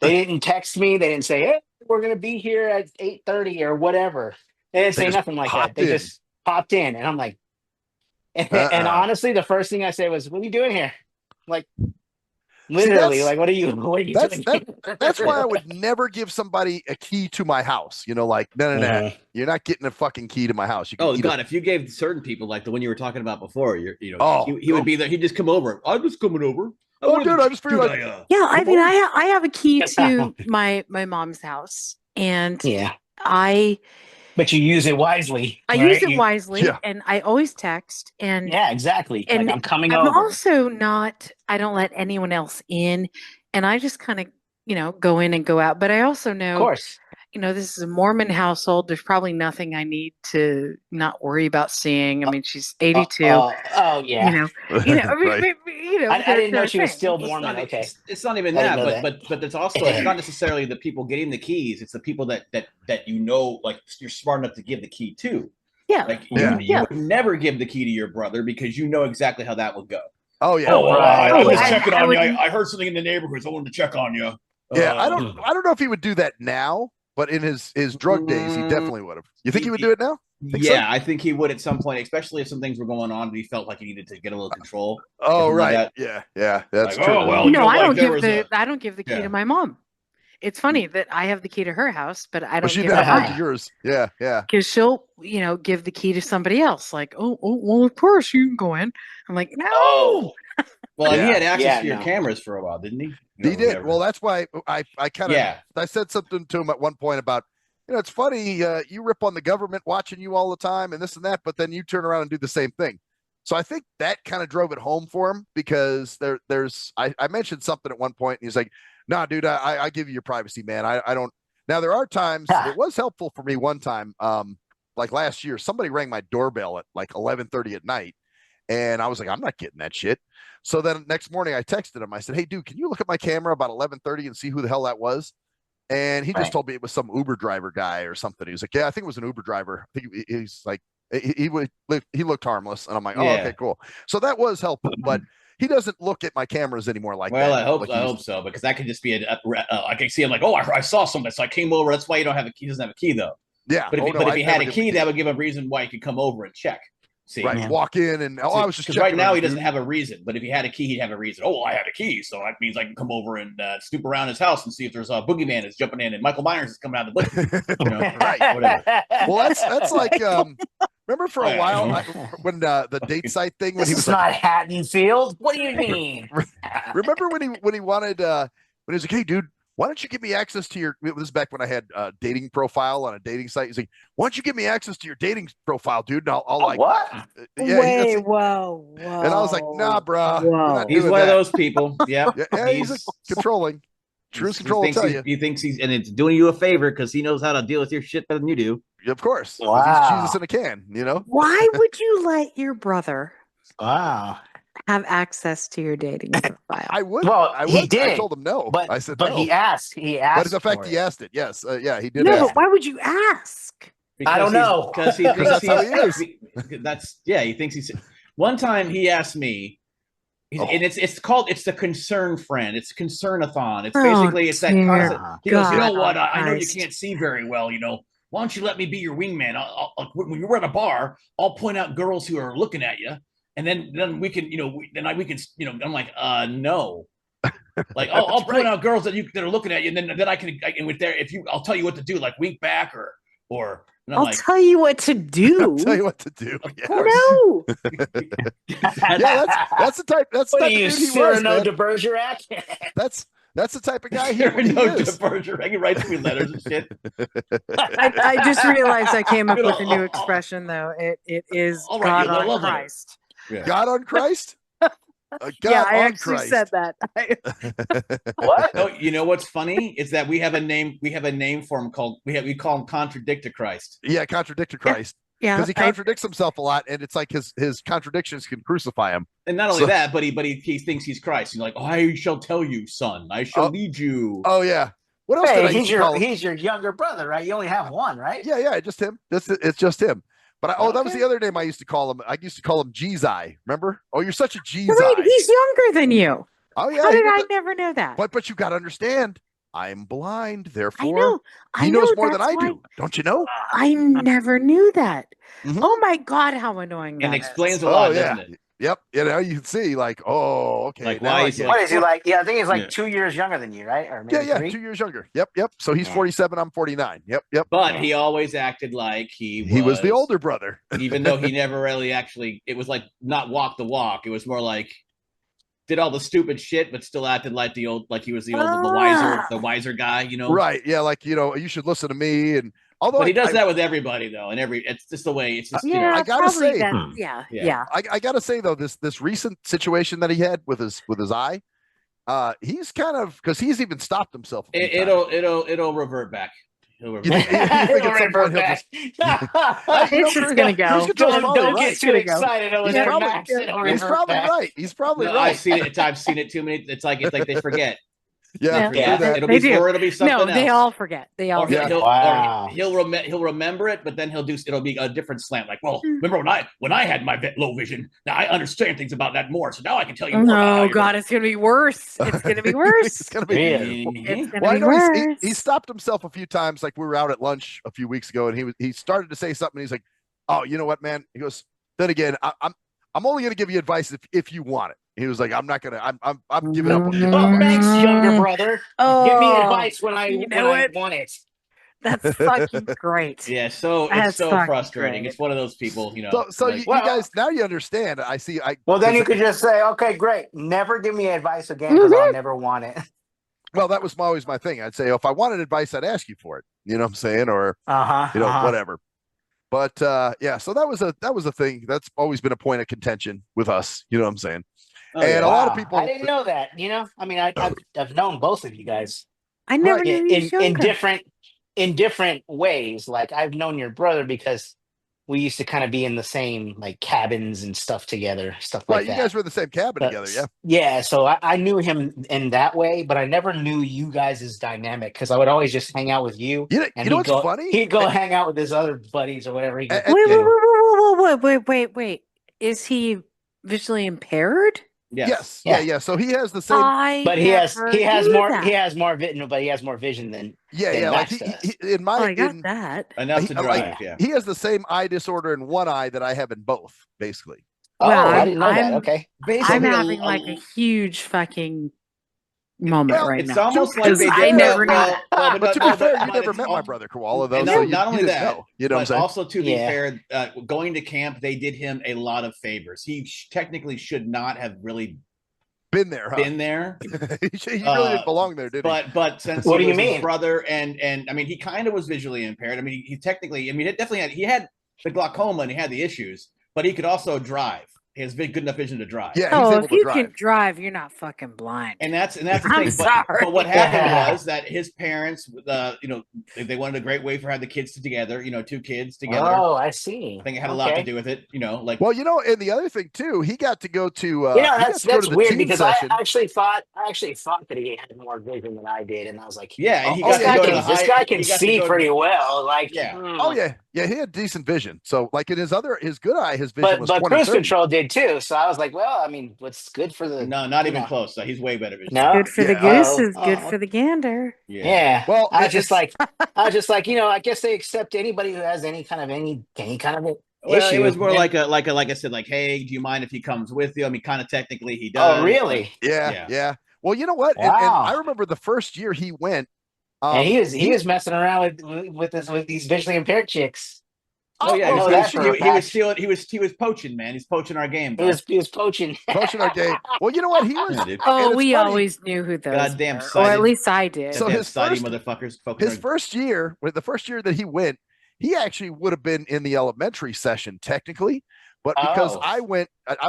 D: They didn't text me. They didn't say, hey, we're going to be here at 8:30 or whatever. They didn't
C: They
D: say
C: just
D: nothing like that.
C: popped
D: They
C: in.
D: just popped in. And I'm like, and honestly, the first thing I said was, what are you doing here? Like, literally,
C: that's-
D: like, what are you doing here?
C: That's why I would never give somebody a key to my house. Like, no,
D: Mhm.
C: you're not getting a fucking key to my house. You can
F: Oh
C: eat
F: God! If you gave certain people like the one you were talking about before,
C: Oh.
F: he would be there. He'd just come over. I'm just coming over.
C: Dude, I just figured like,
E: Yeah, I mean, I have a key to my mom's house, and
D: Yeah.
E: But
D: you use it wisely.
E: I use it wisely, and I always text. And
D: yeah, exactly.
E: And
D: like I'm coming
E: I'm
D: over.
E: also not. I don't let anyone else in, and I just kind of go in and go out. But I also know,
D: of course,
E: this is a Mormon household. There's probably nothing I need to not worry about seeing. I mean, she's 82.
D: Oh yeah.
C: Right.
D: I didn't know she was still Mormon. Okay.
F: It's not even
D: I didn't
F: that,
D: know
F: but it's also it's not necessarily the people getting the keys. It's the people that like you're smart enough to give the key to.
E: Yeah.
F: Like you would never give the key to your brother because you know exactly how that would go.
C: Oh yeah.
F: Oh,
D: right.
F: I was
E: I-
F: checking
E: I
F: on you.
E: wouldn't-
F: I heard something in the neighborhood. So I wanted to check on you.
C: Yeah, I don't know if he would do that now, but in his drug days, he definitely would have. You think he would do it now?
F: Yeah, I think he would at some point, especially if some things were going on and he felt like he needed to get a little control.
C: Oh,
F: Something like
C: right.
F: that.
C: Yeah, that's
F: Like,
C: true.
F: oh, well,
E: No, I
F: like,
E: don't
F: there
E: give
F: was
E: the
F: a-
E: I don't give the key
F: Yeah.
E: to my mom. It's funny that I have the key to her house, but I
C: But
E: don't
C: she
E: give
C: never
E: it
C: have
E: to
C: to yours. Yeah.
E: because she'll give the key to somebody else. Like, oh, well, of course you can go in. I'm like, no.
F: Well, he had access
D: Yeah,
F: to your
D: no.
F: cameras for a while, didn't he?
C: He did. Well, that's why I kind of I said something to him at one point about, it's funny, you rip on the government watching you all the time and this and that, but then you turn around and do the same thing. So I think that kind of drove it home for him because I mentioned something at one point and he's like, nah, dude, I give you your privacy, man. I don't. Now there are times it was helpful for me one time, like last year, somebody rang my doorbell at like 11:30 at night. And I was like, I'm not getting that shit. So then next morning I texted him. I said, hey, dude, can you look at my camera about 11:30 and see who the hell that was? And he just told me it was some Uber driver guy or something. He was like, yeah, I think it was an Uber driver. I think he's like, he looked harmless. And I'm like, oh, okay, cool. So that was helpful. But he doesn't look at my cameras anymore like that.
F: Well, I
C: like
F: hope so, because that could just be I can see him like, oh, I saw somebody, so I came over. That's why you don't have a key. He doesn't have a key though.
C: Yeah.
F: But if he had a key, that would give a reason why he could come over and check. See,
C: right, walk in and I was just
F: because right now he doesn't have a reason. But if he had a key, he'd have a reason. Oh, well, I had a key, so that means I can come over and snoop around his house and see if there's a boogeyman is jumping in and Michael Myers is coming out of the bush.
C: Right,
F: whatever.
C: Well, that's like remember for a while when the date site thing when
D: This
C: he
D: is
C: was
D: not Hattonfield. What do you mean?
C: remember when he wanted when he was like, hey, dude, why don't you give me access to your, this is back when I had a dating profile on a dating site. He's like, why don't you give me access to your dating profile, dude? And I'll like,
D: what?
C: Yeah,
E: Wait, whoa.
C: And I was like, nah, bro.
E: Whoa.
F: He's one of those people. Yeah.
C: He's controlling. Truth control will tell you.
F: He thinks he's, and it's doing you a favor because he knows how to deal with your shit better than you do.
C: Of course.
D: Wow.
C: He's Jesus in a can,
E: Why would you let your brother
D: Wow.
E: have access to your dating profile?
C: I would.
D: Well,
C: I
D: he
C: would.
D: did.
C: I told him no.
D: But
C: I said
D: but
C: no.
D: he asked.
C: But the fact he asked it, yes. Yeah, he did
E: No,
C: ask
E: but why would you ask?
D: I don't know.
F: Because he thinks
C: that's how he is.
F: He thinks he's. One time he asked me, and it's the concern friend. It's concern-a-thon. It's basically it's that concept. He goes, you know what? I know you can't see very well. Why don't you let me be your wingman? When you're at a bar, I'll point out girls who are looking at you, and then we can, I'm like, no. Like, I'll point out girls that are looking at you, and then I can with there I'll tell you what to do, like wink back or. And
E: I'll tell you what to do.
C: I'll tell you what to do.
F: Of course.
E: No.
C: Yeah, that's the type. That's the
D: What
C: type
D: are you,
C: of dude he was,
D: Cyrano
C: man.
D: de Bergerac?
C: That's the type of guy he
F: Cyrano de
C: is.
F: Bergerac. He writes me letters and shit.
E: I just realized I came up
F: You
E: with a
F: know,
E: new expression though. It is
F: All right,
E: God
F: you
E: on
F: love letter.
E: Christ.
F: Yeah.
C: God on Christ. God
E: Yeah, I
C: on
E: actually
C: Christ.
E: said that.
D: What?
F: Oh, you know what's funny is that we have a name. We have a name for him called. We call him Contradictor Christ.
C: Yeah, contradicted Christ.
E: Yeah,
C: Because he contradicts himself a lot, and it's like his contradictions can crucify him.
F: And not only that, but he thinks he's Christ. He's like, I shall tell you, son. I shall lead you.
C: Oh yeah. What else did I used to call him?
D: He's your younger brother, right? You only have one, right?
C: Yeah, just him. It's just him. But that was the other name I used to call him. I used to call him G-Eye. Remember? Oh, you're such a G-Eye.
E: Wait, he's younger than you.
C: Oh yeah.
E: How did I never know that?
C: But you got to understand. I'm blind, therefore
E: I know.
C: he knows more than I do. Don't you know?
E: I never knew that.
C: Mhm.
E: Oh my God, how annoying that
F: And
E: is.
F: explains a lot,
C: yeah.
F: doesn't it?
C: Yep. You know, you can see like, oh, okay.
F: Like,
C: now
F: why
C: I
F: is
C: get
F: he
C: it.
D: What is he like? Yeah, I think he's like
F: Yeah.
D: 2 years younger than you, right? Or maybe
C: Yeah,
D: 3?
C: 2 years younger. Yep. So he's
D: Yeah.
C: 47. I'm 49. Yep.
F: But he always acted like
C: He was the older brother.
F: even though he never really actually. It was like not walk the walk. It was more like did all the stupid shit, but still acted like he was the wiser guy. You know,
C: Right. Yeah. Like, you should listen to me. And although
F: But he does that with everybody though, and it's just the way. It's just
E: Yeah,
C: I gotta
E: probably
C: say-
E: that.
D: Hmm.
E: Yeah.
C: I gotta say though, this recent situation that he had with his eye, he's kind of because he's even stopped himself. a few times.
F: It'll revert back. It'll
C: You
F: revert
C: think-
F: back.
C: you think at some point he'll just-
E: It's just gonna go.
C: Cruise Control's probably
D: Don't
C: right.
D: get too excited over
C: He's
D: there,
C: probably-
D: Max. It'll
C: He's
D: revert
C: probably
D: back.
C: right. He's probably
F: No,
C: right.
F: I've seen it. I've seen it too many. It's like they forget.
C: Yeah.
D: Yeah.
C: do that.
F: It'll
E: They
F: be
E: do.
F: or it'll be something
E: No,
F: else.
E: they all forget. They all
F: Or he'll,
E: forget.
F: he'll,
D: Wow.
F: or he'll remember it, but then it'll be a different slant. Like, well,
E: Hmm.
F: remember when I had my low vision? Now I understand things about that more, so now I can tell you more. about how
E: Oh
F: you're-
E: God, it's gonna be worse. It's gonna be worse.
C: It's gonna be.
D: Really?
E: It's gonna
C: Well, I
E: be
C: know
E: worse.
C: he stopped himself a few times. Like we were out at lunch a few weeks ago, and he started to say something. He's like, "Oh, you know what, man?" He goes, "Then again, I'm only gonna give you advice if you want it." He was like, "I'm not gonna. I'm giving up on giving
D: Oh,
C: advice."
D: thanks, younger brother.
E: Oh,
D: Give me advice when I
E: you know what?
D: want it.
E: That's fucking great.
F: Yeah, so
E: That's
F: it's so
E: fucking
F: frustrating.
E: great.
F: It's one of those people, you know.
C: So
F: like,
C: you
D: well-
C: guys now you understand. I see.
D: Well, then you could just say, okay, great. Never give me advice again because I'll never want it.
C: Well, that was always my thing. I'd say if I wanted advice, I'd ask you for it. You know what I'm saying? Or whatever. But yeah, so that was a thing. That's always been a point of contention with us. You know what I'm saying?
F: oh,
C: and
F: yeah.
C: a lot of people-
D: I didn't know that. I mean, I've known both of you guys
E: I never
C: Right.
E: knew he was
D: in
E: younger.
D: different ways. Like I've known your brother because we used to kind of be in the same like cabins and stuff together, stuff
C: Right,
D: like
C: you
D: that.
C: guys were in the same cabin
D: But-
C: together, yeah.
D: Yeah, so I knew him in that way, but I never knew you guys' dynamic because I would always just hang out with you.
C: You know
D: And
C: what's
D: he'd go,
C: funny?
D: He'd go hang out with his other buddies or whatever. He'd go,
C: And-
E: Wait. Is he visually impaired?
F: Yes.
C: Yeah. So he has the same.
D: but he has
E: never
D: he has
E: knew
D: more
E: that.
D: he has more vision, but he has more vision than
C: Yeah. Like
D: Max does.
C: he in my
E: Oh, I got
C: in-
E: that.
F: Enough to
C: Like,
F: drive. Yeah.
C: he has the same eye disorder in one eye that I have in both, basically.
D: Oh,
E: Well,
D: I didn't know that.
E: I'm-
D: Okay.
E: I'm having like a huge fucking moment
C: Well,
E: right
F: It's
E: now.
F: almost like they
E: I
F: did.
E: never knew
C: But to be fair, you
F: but
C: never
F: it's
C: met my
F: all-
C: brother Koala though,
F: And
C: so
F: not only
C: you didn't
F: that,
C: know. You know what I'm
F: but
C: saying?
F: also to be
D: Yeah.
F: fair, going to camp, they did him a lot of favors. He technically should not have really
C: Been there, huh?
F: been there,
C: he really didn't belong there, did he?
F: but since
D: What
F: he
D: do you
F: was his
D: mean?
F: brother, and I mean, he kind of was visually impaired. I mean, he technically, I mean, it definitely he had the glaucoma and he had the issues, but he could also drive. He has good enough vision to drive.
C: Yeah, he's
E: Oh,
C: able
E: if
C: to
E: you
C: drive.
E: can drive, you're not fucking blind.
F: And that's the
E: I'm
F: thing.
E: sorry.
F: But what happened
D: Yeah.
F: was that his parents, they wanted a great way for had the kids together. 2 kids together.
D: Oh, I see.
F: I think it had a lot to do with it. Like
C: Well, and the other thing too, he got to go to.
D: You know,
C: he got
D: that's
C: to go to the
D: weird
C: teen
D: because
C: session.
D: I actually thought that he had more vision than I did, and I was like,
F: yeah, and he
C: Oh,
F: got
C: yeah,
F: to go to
C: he
F: the
D: this
F: high-
D: guy
F: he
D: can
F: got to
D: see
F: go to-
D: pretty well. Like,
F: Yeah.
C: Oh yeah, he had decent vision. So like in his good eye, his vision
D: but
C: was 20,
D: cruise
C: 30.
D: control did too. So I was like, well, I mean, what's good for the
F: No, not even
D: know.
F: close. He's way better vision.
D: No?
E: Good for the
C: Yeah.
E: goose
D: Oh,
E: is good
D: oh.
E: for the gander.
D: Yeah.
C: Well,
D: I was just
C: it's-
D: like, I guess they accept anybody who has any kind of
F: Well,
D: issue.
F: it was more
D: And-
F: like I said, like, hey, do you mind if he comes with you? I mean, kind of technically he does.
D: oh, really?
C: Yeah. Well, you know what? And
D: Wow.
C: I remember the first year he went.
D: And he was messing around with these visually impaired chicks.
F: Oh yeah,
D: I know that for a
F: he was
D: fact.
F: stealing. He was poaching, man. He's poaching our game,
D: He
F: bro.
D: was poaching.
C: Poaching our game. Well, you know what? He was.
F: Yeah, dude.
E: Oh,
C: it's
E: we
C: funny.
E: always knew who those
F: Goddamn
E: were, or
F: sided.
E: at least I did.
C: So
F: Goddamn
C: his
F: sidey
C: first-
F: motherfuckers. Poking
C: His
F: our...
C: first year, the first year that he went, he actually would have been in the elementary session technically, but because
D: Oh.
C: I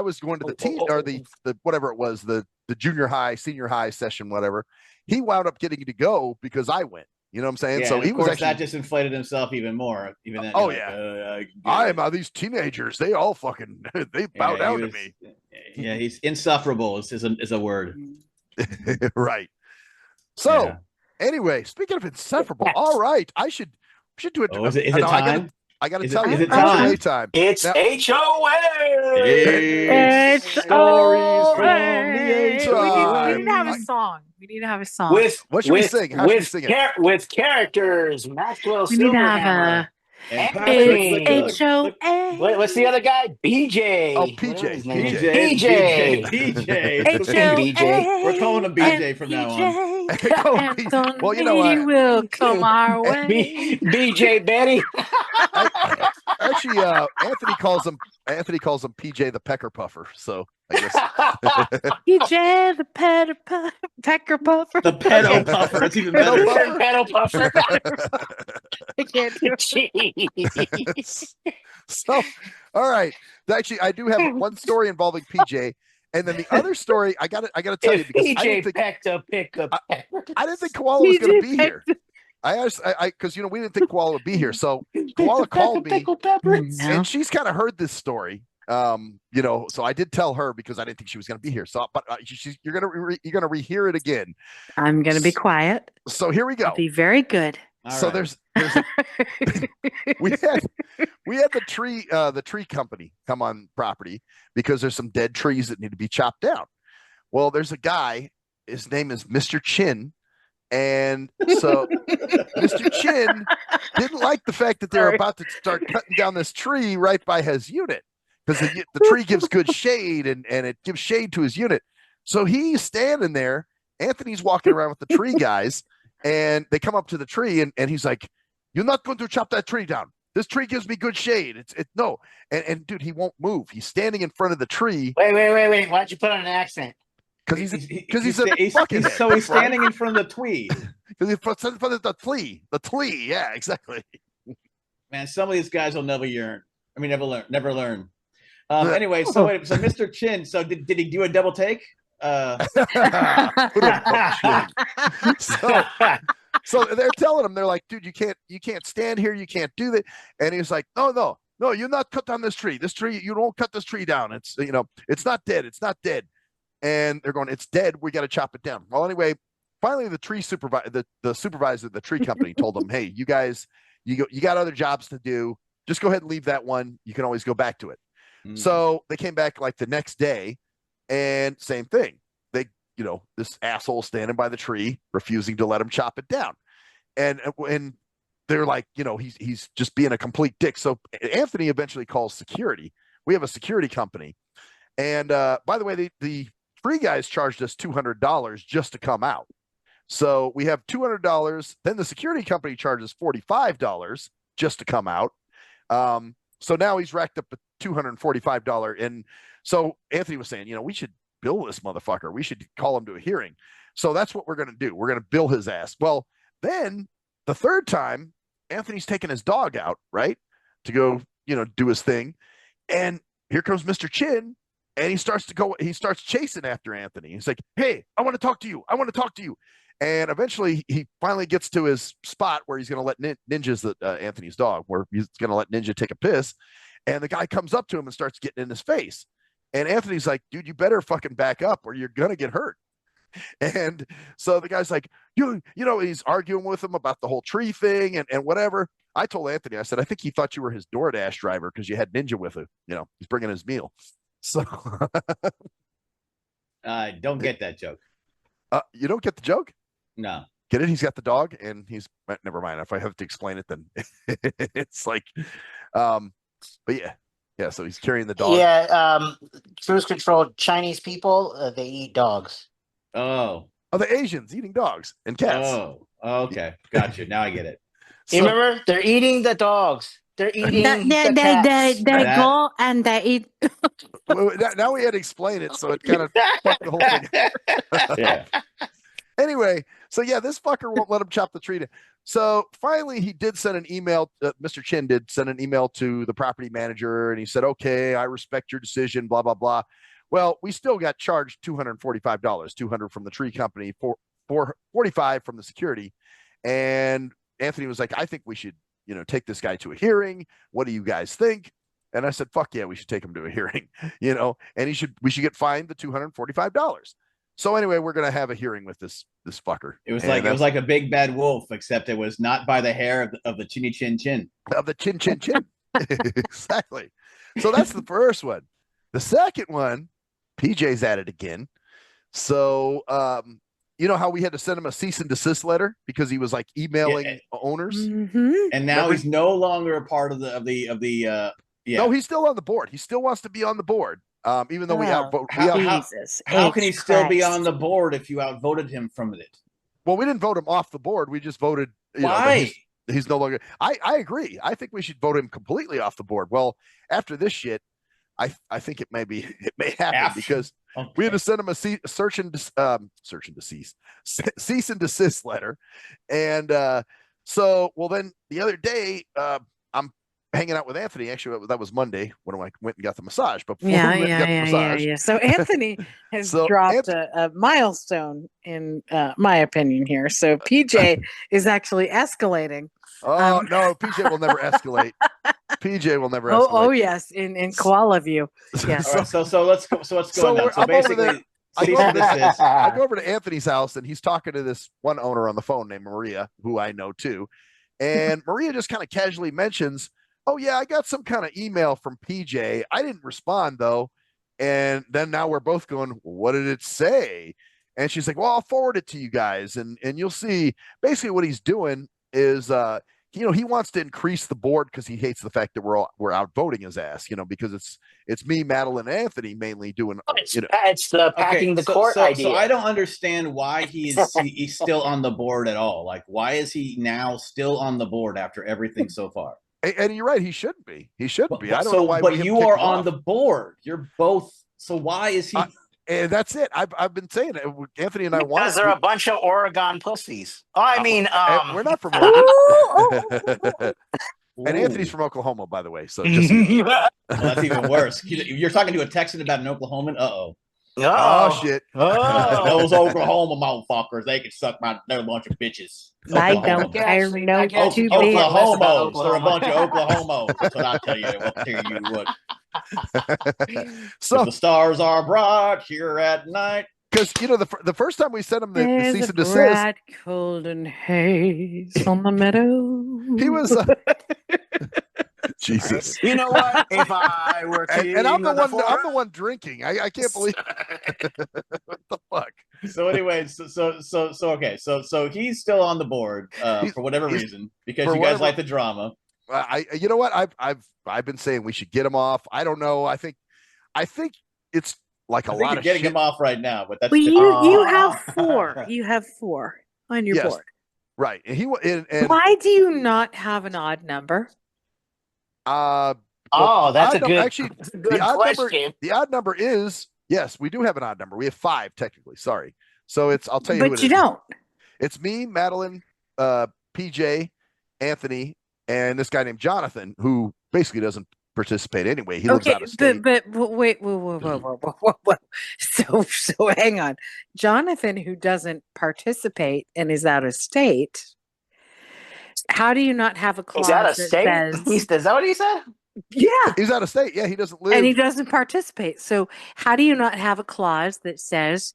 C: was going to the teen or the whatever it was, the junior high, senior high session, whatever. He wound up getting to go because I went. You know what I'm saying?
F: Yeah,
C: so
F: and
C: he
F: of
C: was
F: course
C: actually.
F: that just inflated himself even more. Even then.
C: Oh,
F: you're
C: yeah.
F: Like,
C: I am these teenagers. They all fucking they bow
F: yeah,
C: down
F: he
C: to
F: was-
C: me.
F: Yeah, he's insufferable. Is a word.
C: Right. So
F: Yeah.
C: anyway, speaking of insufferable, all right, we should do it.
F: Oh, is it
C: no,
F: time?
C: I gotta
F: Is
C: tell
F: it-
C: you,
F: is it
C: it's
F: time?
C: HOA time.
D: It's
C: Now-
D: HOA.
E: It's
F: stories from the
E: we
C: HOA.
E: need to have a song. We need to have a song.
C: What should we sing? How should we sing it?
D: With characters, Maxwell
E: we need to have
D: Silverhammer.
F: And
D: Anthony.
E: It's HOA.
D: What's the other guy? BJ.
C: Oh,
D: Whatever
C: PJ.
D: his name is.
F: PJ.
D: PJ.
F: PJ.
D: Let's sing BJ.
F: We're calling him BJ from now on.
E: Anthony
C: Well, you know what?
E: will come our way.
D: BJ Betty.
C: Actually, Anthony calls him PJ the Pecker Puffer. So I guess
E: PJ the pecker puffer.
F: The pedo puffer. It's even better.
D: Pedal puffer.
E: I can't do it.
D: Jeez.
C: so. All right. Actually, I do have one story involving PJ, and then the other story I got to tell you
D: If
C: because I
D: PJ
C: didn't think
D: pecked a pick up.
C: I didn't think Koala was going to
E: PJ
C: be here. I asked, because we didn't think Koala would be here. So Koala called me,
D: Pickle peppers.
E: No.
C: and she's kind of heard this story. So I did tell her because I didn't think she was going to be here. So, but you're gonna rehear it again.
E: I'm gonna be quiet.
C: So here we go.
E: I'll be very good.
F: All
C: So
F: right.
C: there's we had the tree company come on property because there's some dead trees that need to be chopped down. Well, there's a guy. His name is Mr. Chin. And so Mr. Chin didn't like the fact that they're about to start cutting down this tree right by his unit because the tree gives good shade and it gives shade to his unit. So he's standing there. Anthony's walking around with the tree guys and they come up to the tree and he's like, "You're not going to chop that tree down. This tree gives me good shade. No." And dude, he won't move. He's standing in front of the tree.
D: Wait. Why don't you put on an accent?
C: Because he's a
F: he's
C: fucking
F: so he's standing in front of the tweed.
C: Because he's in front of the tree. The tree, yeah, exactly.
F: Man, some of these guys will never learn. Anyway, so Mr. Chin, so did he do a double take?
C: So they're telling him, they're like, "Dude, you can't stand here, you can't do that." And he's like, No, you're not cut down this tree. This tree, you don't cut this tree down. It's it's not dead. It's not dead. And they're going, "It's dead. We got to chop it down." Well, anyway, finally the tree supervisor, the supervisor of the tree company told them, "Hey, you guys, you got other jobs to do. Just go ahead and leave that one. You can always go back to it." So they came back like the next day and same thing. They, this asshole standing by the tree, refusing to let him chop it down. And they're like, he's just being a complete dick. So Anthony eventually calls security. We have a security company. And by the way, the tree guys charged us $200 just to come out. So we have $200. Then the security company charges $45 just to come out. So now he's racked up a $245. And so Anthony was saying, we should bill this motherfucker. We should call him to a hearing. So that's what we're going to do. We're going to bill his ass. Well, then the third time, Anthony's taking his dog out, right, to go, do his thing. And here comes Mr. Chin. And he starts chasing after Anthony. He's like, "Hey, I want to talk to you. I want to talk to you." And eventually he finally gets to his spot where he's going to let Ninja's Anthony's dog, where he's going to let Ninja take a piss. And the guy comes up to him and starts getting in his face. And Anthony's like, "Dude, you better fucking back up or you're going to get hurt." And so the guy's like, he's arguing with him about the whole tree thing and whatever. I told Anthony, I said, "I think he thought you were his DoorDash driver because you had Ninja with him. He's bringing his meal." So
F: I don't get that joke.
C: You don't get the joke?
F: No.
C: Get it? He's got the dog and he's never mind. If I have to explain it, then it's like, but yeah. So he's carrying the dog.
D: Yeah. Cruise control. Chinese people, they eat dogs.
F: Oh.
C: Of the Asians eating dogs and cats.
F: Oh. Okay. Gotcha. Now I get it.
D: You remember? They're eating the dogs. They're eating the cats.
E: They go and they eat.
C: Now we had to explain it, so it kind of fucked the whole thing.
F: Yeah.
C: Anyway, so yeah, this fucker won't let him chop the tree down. So finally, he did send an email. Mr. Chin did send an email to the property manager, and he said, "Okay, I respect your decision." Blah blah blah. Well, we still got charged $245, $200 from the tree company, $45 from the security, and Anthony was like, "I think we should, take this guy to a hearing. What do you guys think?" And I said, "Fuck yeah, we should take him to a hearing, and we should get fined the $245." So anyway, we're gonna have a hearing with this fucker.
F: It was like a big bad wolf, except it was not by the hair of the chinny chin chin.
C: Of the chin chin chin. Exactly. So that's the first one. The second one, PJ's at it again. So you know how we had to send him a cease and desist letter because he was like emailing owners,
F: and now he's no longer a part of the.
C: No, he's still on the board. He still wants to be on the board. Even though we outvote,
F: how can he still be on the board if you outvoted him from it?
C: Well, we didn't vote him off the board. We just voted.
F: Why?
C: He's no longer. I agree. I think we should vote him completely off the board. Well, after this shit, I think it may happen because we had to send him a cease and desist letter, and then the other day, I'm hanging out with Anthony. Actually, that was Monday when I went and got the massage. But before we went and got the massage.
E: So Anthony has dropped a milestone in my opinion here. So PJ is actually escalating.
C: Oh no, PJ will never escalate. PJ will never escalate.
E: Oh yes, in Koala view. Yes.
F: Right, so let's go. So basically,
C: I go over to Anthony's house and he's talking to this one owner on the phone named Maria, who I know too. And Maria just kind of casually mentions, "Oh yeah, I got some kind of email from PJ. I didn't respond though." And then now we're both going, "What did it say?" And she's like, "Well, I'll forward it to you guys, and you'll see." Basically, what he's doing is, he wants to increase the board because he hates the fact that we're outvoting his ass. Because it's me, Madeline, and Anthony mainly doing.
D: It's the packing the court idea.
F: So I don't understand why he's still on the board at all. Like, why is he now still on the board after everything so far?
C: And you're right. He shouldn't be. He shouldn't be. I don't know why.
F: But you are on the board. You're both. So why is he?
C: And that's it. I've been saying it. Anthony and I want.
D: Because they're a bunch of Oregon pussies.
C: We're not from Oregon. And Anthony's from Oklahoma, by the way. So
F: well, that's even worse. You're talking to a Texan about an Oklahoman.
C: Oh shit.
F: Those Oklahoma motherfuckers, they can suck they're a bunch of bitches.
E: I don't care. No,
F: Oklahomos. They're a bunch of Oklahomos. That's what I tell you. I'll tell you what.
C: So
F: the stars are bright here at night.
C: Because the first time we sent him the cease and desist,
E: bright, cold and haze on the meadow.
C: He was. Jesus.
D: You know what? If I were king
C: and I'm the one drinking. I can't believe what the fuck.
F: So anyway, so he's still on the board for whatever reason because you guys like the drama.
C: You know what? I've been saying we should get him off. I don't know. I think it's like a lot of
F: getting
C: shit.
F: him off right now, but that's
E: you have 4. You have 4 on your board.
C: Right. And
E: why do you not have an odd number?
D: That's a good,
C: actually,
D: good question.
C: The odd number is, yes, we do have an odd number. We have 5 technically. Sorry. So I'll tell you.
E: But you don't.
C: It's me, Madeline, PJ, Anthony, and this guy named Jonathan, who basically doesn't participate anyway. He lives out of state.
E: But wait, whoa. So hang on. Jonathan, who doesn't participate and is out of state. How do you not have a clause that says...
D: Is that what he said?
E: Yeah.
C: He's out of state. Yeah, he doesn't live.
E: And he doesn't participate. So how do you not have a clause that says,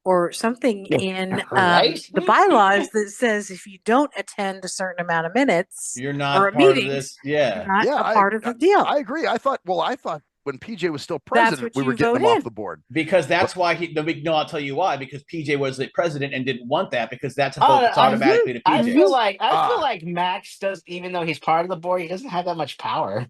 E: or something in the bylaws that says if you don't attend a certain amount of minutes,
F: you're not
E: or a
F: part
E: meeting,
F: of this. Yeah.
E: You're not a part of the deal.
C: I agree. I thought when PJ was still president, we were getting him off the board.
F: Because that's why I'll tell you why. Because PJ was the president and didn't want that because that's a vote that's automatically to PJ.
D: I feel like Max does, even though he's part of the board, he doesn't have that much power.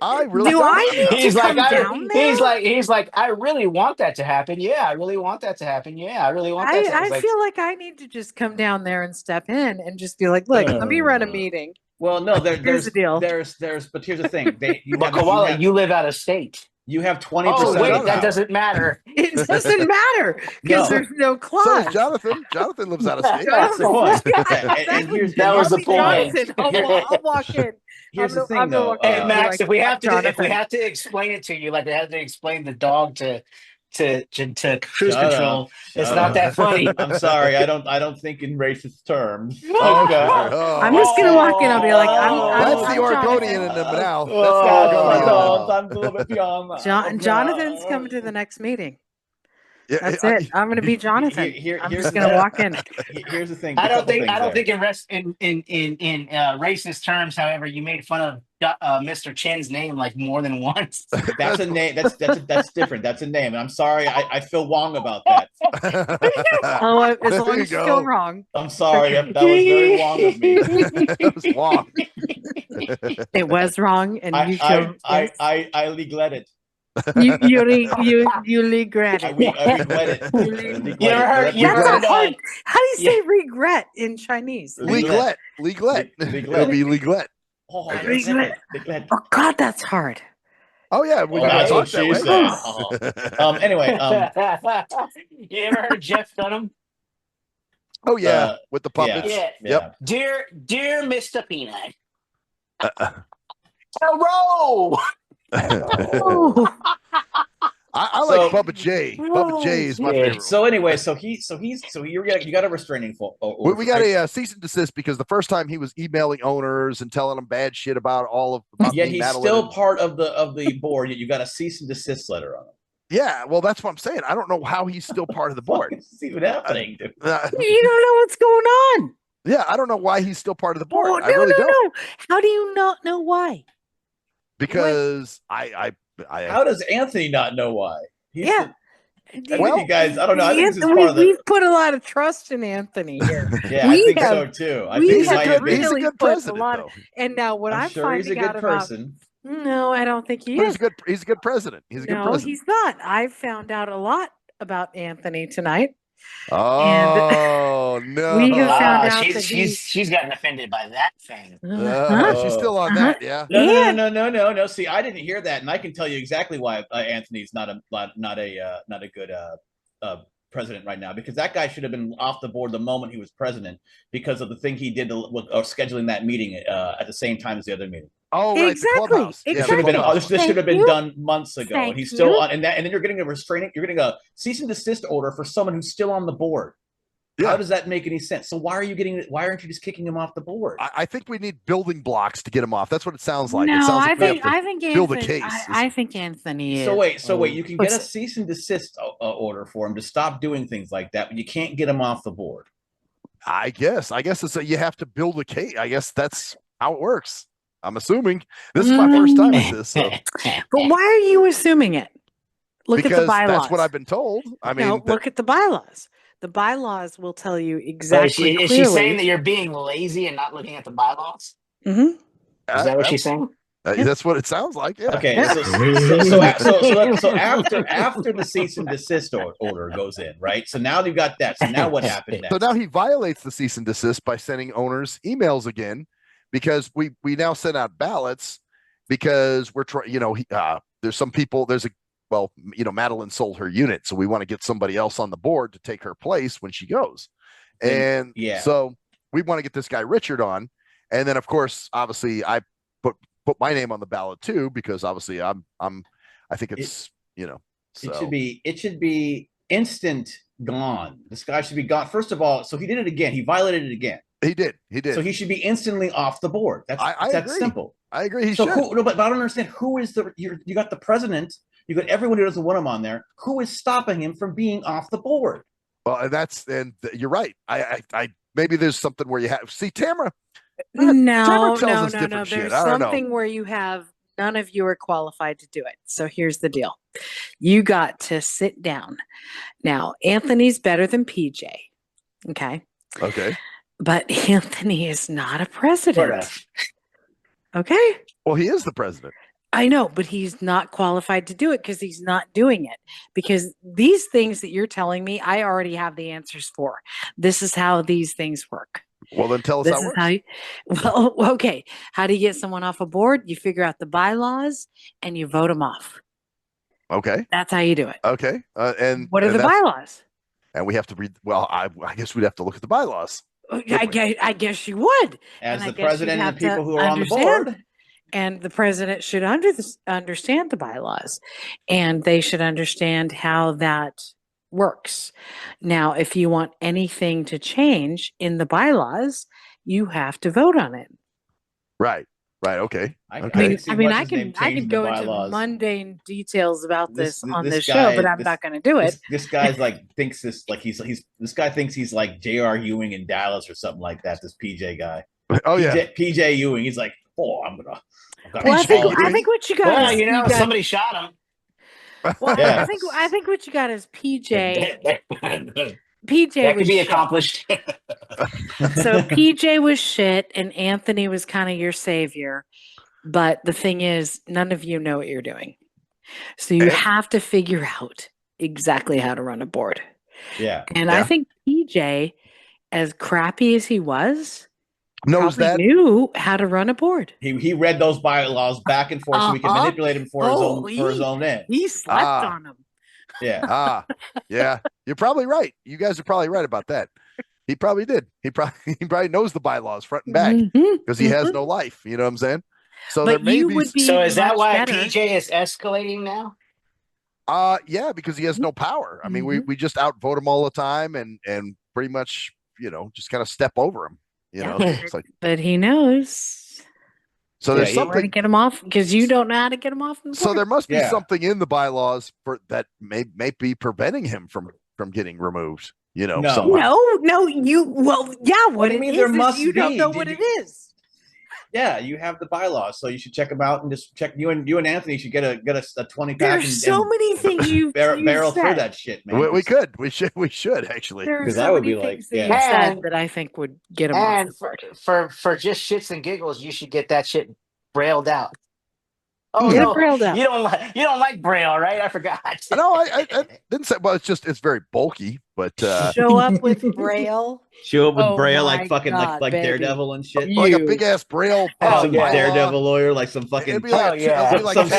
C: I really
E: Do
C: don't.
E: I need
D: He's
E: to
D: like,
E: come down there?
D: he's like, I really want that to happen. Yeah, I really want that to happen. Yeah, I really want that to happen.
E: I
D: It's like,
E: feel like I need to just come down there and step in and just be like, look, let me run a meeting.
F: Well, no,
E: Here's the deal.
F: but here's the thing.
D: but Koala, you live out of state.
F: you have 20%.
D: Oh, wait,
F: of
D: that
F: power.
D: doesn't matter.
E: It doesn't matter because
F: No.
E: there's no
C: So
E: clause.
C: does Jonathan. Jonathan lives out of state.
F: That's the point.
E: Yeah,
F: And here's
D: That was the point.
E: Jonathan. I'll walk in.
F: Here's the
E: I'm
F: thing,
E: gonna
F: though.
E: walk in
D: Hey
E: and be
D: Max,
E: like,
D: if we have to
E: Jonathan.
D: explain it to you, like we had to explain the dog to cruise
F: Shut
D: control,
F: up.
D: it's
F: Shut
D: not
F: up.
D: that funny.
F: I'm sorry. I don't think in racist terms.
C: Oh,
E: I'm just gonna walk in. I'll be like,
C: That's
E: I'm
C: the Oregonian
E: Jonathan.
C: in them now. That's
D: Oh,
C: the Oregonian.
F: I'm a little bit beyond.
E: Jonathan's coming to the next meeting.
C: Yeah,
E: That's it. I'm gonna be Jonathan. I'm
F: Here's
E: just gonna walk in.
F: Here's the thing.
D: I don't think in racist terms. However, you made fun of Mr. Chin's name like more than once.
F: That's a name. That's different. That's a name. And I'm sorry. I feel Wong about that.
E: Oh, as
C: There
E: long
C: you
E: as you
C: go.
E: feel wrong.
F: I'm sorry. That was very Wong of me.
C: That was Wong.
E: It was wrong, and you feel
F: I regret it.
E: you regret
F: I
E: it.
F: regret it.
D: You ever heard? You ever
E: That's
D: heard?
E: a hard. How do you say regret in Chinese?
C: Leglet.
F: Leglet.
C: It'll be leglet.
F: Oh,
E: Regret.
F: regret.
E: Oh God, that's hard.
C: Oh yeah, we
F: Oh,
C: gotta
F: that's
C: talk
F: what she
C: that
F: said.
C: way.
F: Anyway,
D: You ever heard Jeff Dunham?
C: Oh yeah, with the puppets.
D: Yeah.
C: Yep.
D: Dear Mr. Peanut. Hello.
C: I like Bubba J. Bubba J is my favorite.
F: So anyway, you got a restraining order.
C: We got a cease and desist because the first time he was emailing owners and telling them bad shit about all of.
F: Yet he's still part of the board. Yet you got a cease and desist letter on him.
C: Yeah, well, that's what I'm saying. I don't know how he's still part of the board.
F: What's even happening?
E: You don't know what's going on.
C: Yeah, I don't know why he's still part of the board.
E: Oh,
C: I really don't.
E: No. How do you not know why?
C: Because
F: How does Anthony not know why? He's
E: Yeah.
F: you guys, I don't know. I think this is part of
E: We've put a lot of trust in Anthony here.
F: Yeah, I think so too. I think
C: he's
F: he might have been.
C: he's a good president, though.
E: And now what I'm
F: sure he's a
E: finding
F: good
E: out
F: person.
E: about, no, I don't think he
C: But
E: is.
C: he's a good president. He's a good
E: No,
C: president.
E: he's not. I've found out a lot about Anthony tonight.
C: Oh no!
E: We have found out that
D: she's gotten offended by that thing.
C: She's still on that, yeah.
F: No. See, I didn't hear that, and I can tell you exactly why Anthony's not a good president right now, because that guy should have been off the board the moment he was president because of the thing he did with scheduling that meeting at the same time as the other meeting.
C: Oh, right,
E: Exactly.
C: the clubhouse.
E: Exactly.
C: Yeah,
F: Should have been,
C: clubhouse.
F: this should have been done months ago.
E: Thank
F: and he's still
E: you.
F: on, and then you're getting a cease and desist order for someone who's still on the board.
C: Yeah.
F: How does that make any sense? So why aren't you just kicking him off the board?
C: I think we need building blocks to get him off. That's what it sounds like.
E: No,
C: it sounds
E: I
C: like we have
E: think
C: to build a
E: Anthony.
C: case.
E: I think Anthony is.
F: So wait, you can get a
E: What's-
F: cease and desist order for him to stop doing things like that, but you can't get him off the board.
C: I guess it's you have to build a case. I guess that's how it works. I'm assuming this is my first time with this. So.
E: But why are you assuming it? Look
C: because
E: at the bylaws.
C: that's what I've been told. I mean,
E: no, look at the bylaws. The bylaws will tell you exactly.
D: Is she saying that you're being lazy and not looking at the bylaws?
E: Mm-hmm.
D: Is that what she's saying?
C: That's what it sounds like. Yeah.
F: Okay, so after the cease and desist order goes in, right? So now you've got that. So now what happened next?
C: So now he violates the cease and desist by sending owners emails again, because we now send out ballots because we're trying. There's some people. Madeline sold her unit, so we want to get somebody else on the board to take her place when she goes, and so we want to get this guy Richard on, and then of course, obviously, I put my name on the ballot too, because obviously I think it's so.
F: It should be instant gone. This guy should be gone. First of all, so he did it again. He violated it again.
C: He did.
F: So he should be instantly off the board. That's
C: agree.
F: simple.
C: I agree. He
F: so
C: should.
F: but I don't understand who is you got the president. You got everyone who doesn't want him on there. Who is stopping him from being off the board?
C: Well, you're right. I maybe there's something where you have Tamara.
E: No.
C: Shit.
E: There's
C: I don't know.
E: something where you have none of you are qualified to do it. So here's the deal: you got to sit down. Now, Anthony's better than PJ. Okay. But Anthony is not a president. Okay.
C: Well, he is the president.
E: I know, but he's not qualified to do it because he's not doing it. Because these things that you're telling me, I already have the answers for. This is how these things work.
C: Well, then tell us
E: This
C: how it
E: is
C: works.
E: how you, well, okay. How do you get someone off a board? You figure out the bylaws and you vote them off.
C: Okay.
E: That's how you do it.
C: Okay. And
E: What are the bylaws?
C: And we have to read. Well, I guess we'd have to look at the bylaws.
E: I guess you would.
F: As
E: And
F: the president and the people who are on the
E: understand.
F: board.
E: And the president should understand the bylaws, and they should understand how that works. Now, if you want anything to change in the bylaws, you have to vote on it.
C: Right. Okay.
F: I
C: Okay.
E: I can go into mundane details about this on this
F: guy,
E: show, but I'm not going to do it.
F: This guy's like thinks this like he's this guy thinks he's like J.R. Ewing in Dallas or something like that. This PJ guy.
C: Oh yeah.
F: PJ Ewing. He's like, oh, I'm gonna.
E: Well, I think what you got.
D: Well,
E: is
D: you know,
E: got,
D: somebody shot him.
E: Well,
F: Yeah.
E: I think what you got is PJ.
D: That
E: PJ
D: could
E: was
D: be
E: shit.
D: accomplished.
E: So PJ was shit, and Anthony was kind of your savior. But the thing is, none of you know what you're doing. So you have to figure out exactly how to run a board.
F: Yeah.
E: And I think PJ, as crappy as he was,
C: knows that
E: knew how to run a board.
F: He read those bylaws back and forth so he can manipulate him for his own end.
E: He slept on them.
F: Yeah.
C: Yeah. You're probably right. You guys are probably right about that. He probably did. He probably knows the bylaws front and back because he has no life. You know what I'm saying? So
E: But
C: there may be.
D: So is that why
E: better.
D: PJ is escalating now?
C: Yeah, because he has no power. I mean, we just outvote him all the time and pretty much, just kind of step over him. It's like,
E: but he knows.
C: So there's
E: something to get him off because you don't know how to get him off.
C: So there must be something in the bylaws for that may be preventing him from getting removed.
E: No, you. Well, yeah. What do you mean? There must you don't know what it is.
F: Yeah, you have the bylaws, so you should check them out and just check. You and Anthony should get a 20-pack.
E: There's so many things you
F: barrel through that shit, man.
C: We should actually,
F: because I would be like,
E: said that I think would get him off.
D: And for just shits and giggles, you should get that shit brailled out. Oh no,
E: brailled out.
D: You don't like braille, right? I forgot.
C: No, I didn't say. Well, it's very bulky, but
E: show up with braille.
F: Show up with braille like fucking like baby. Daredevil and shit.
C: Like a big ass braille.
F: Some Daredevil lawyer, like some fucking
C: it'd be like,
F: some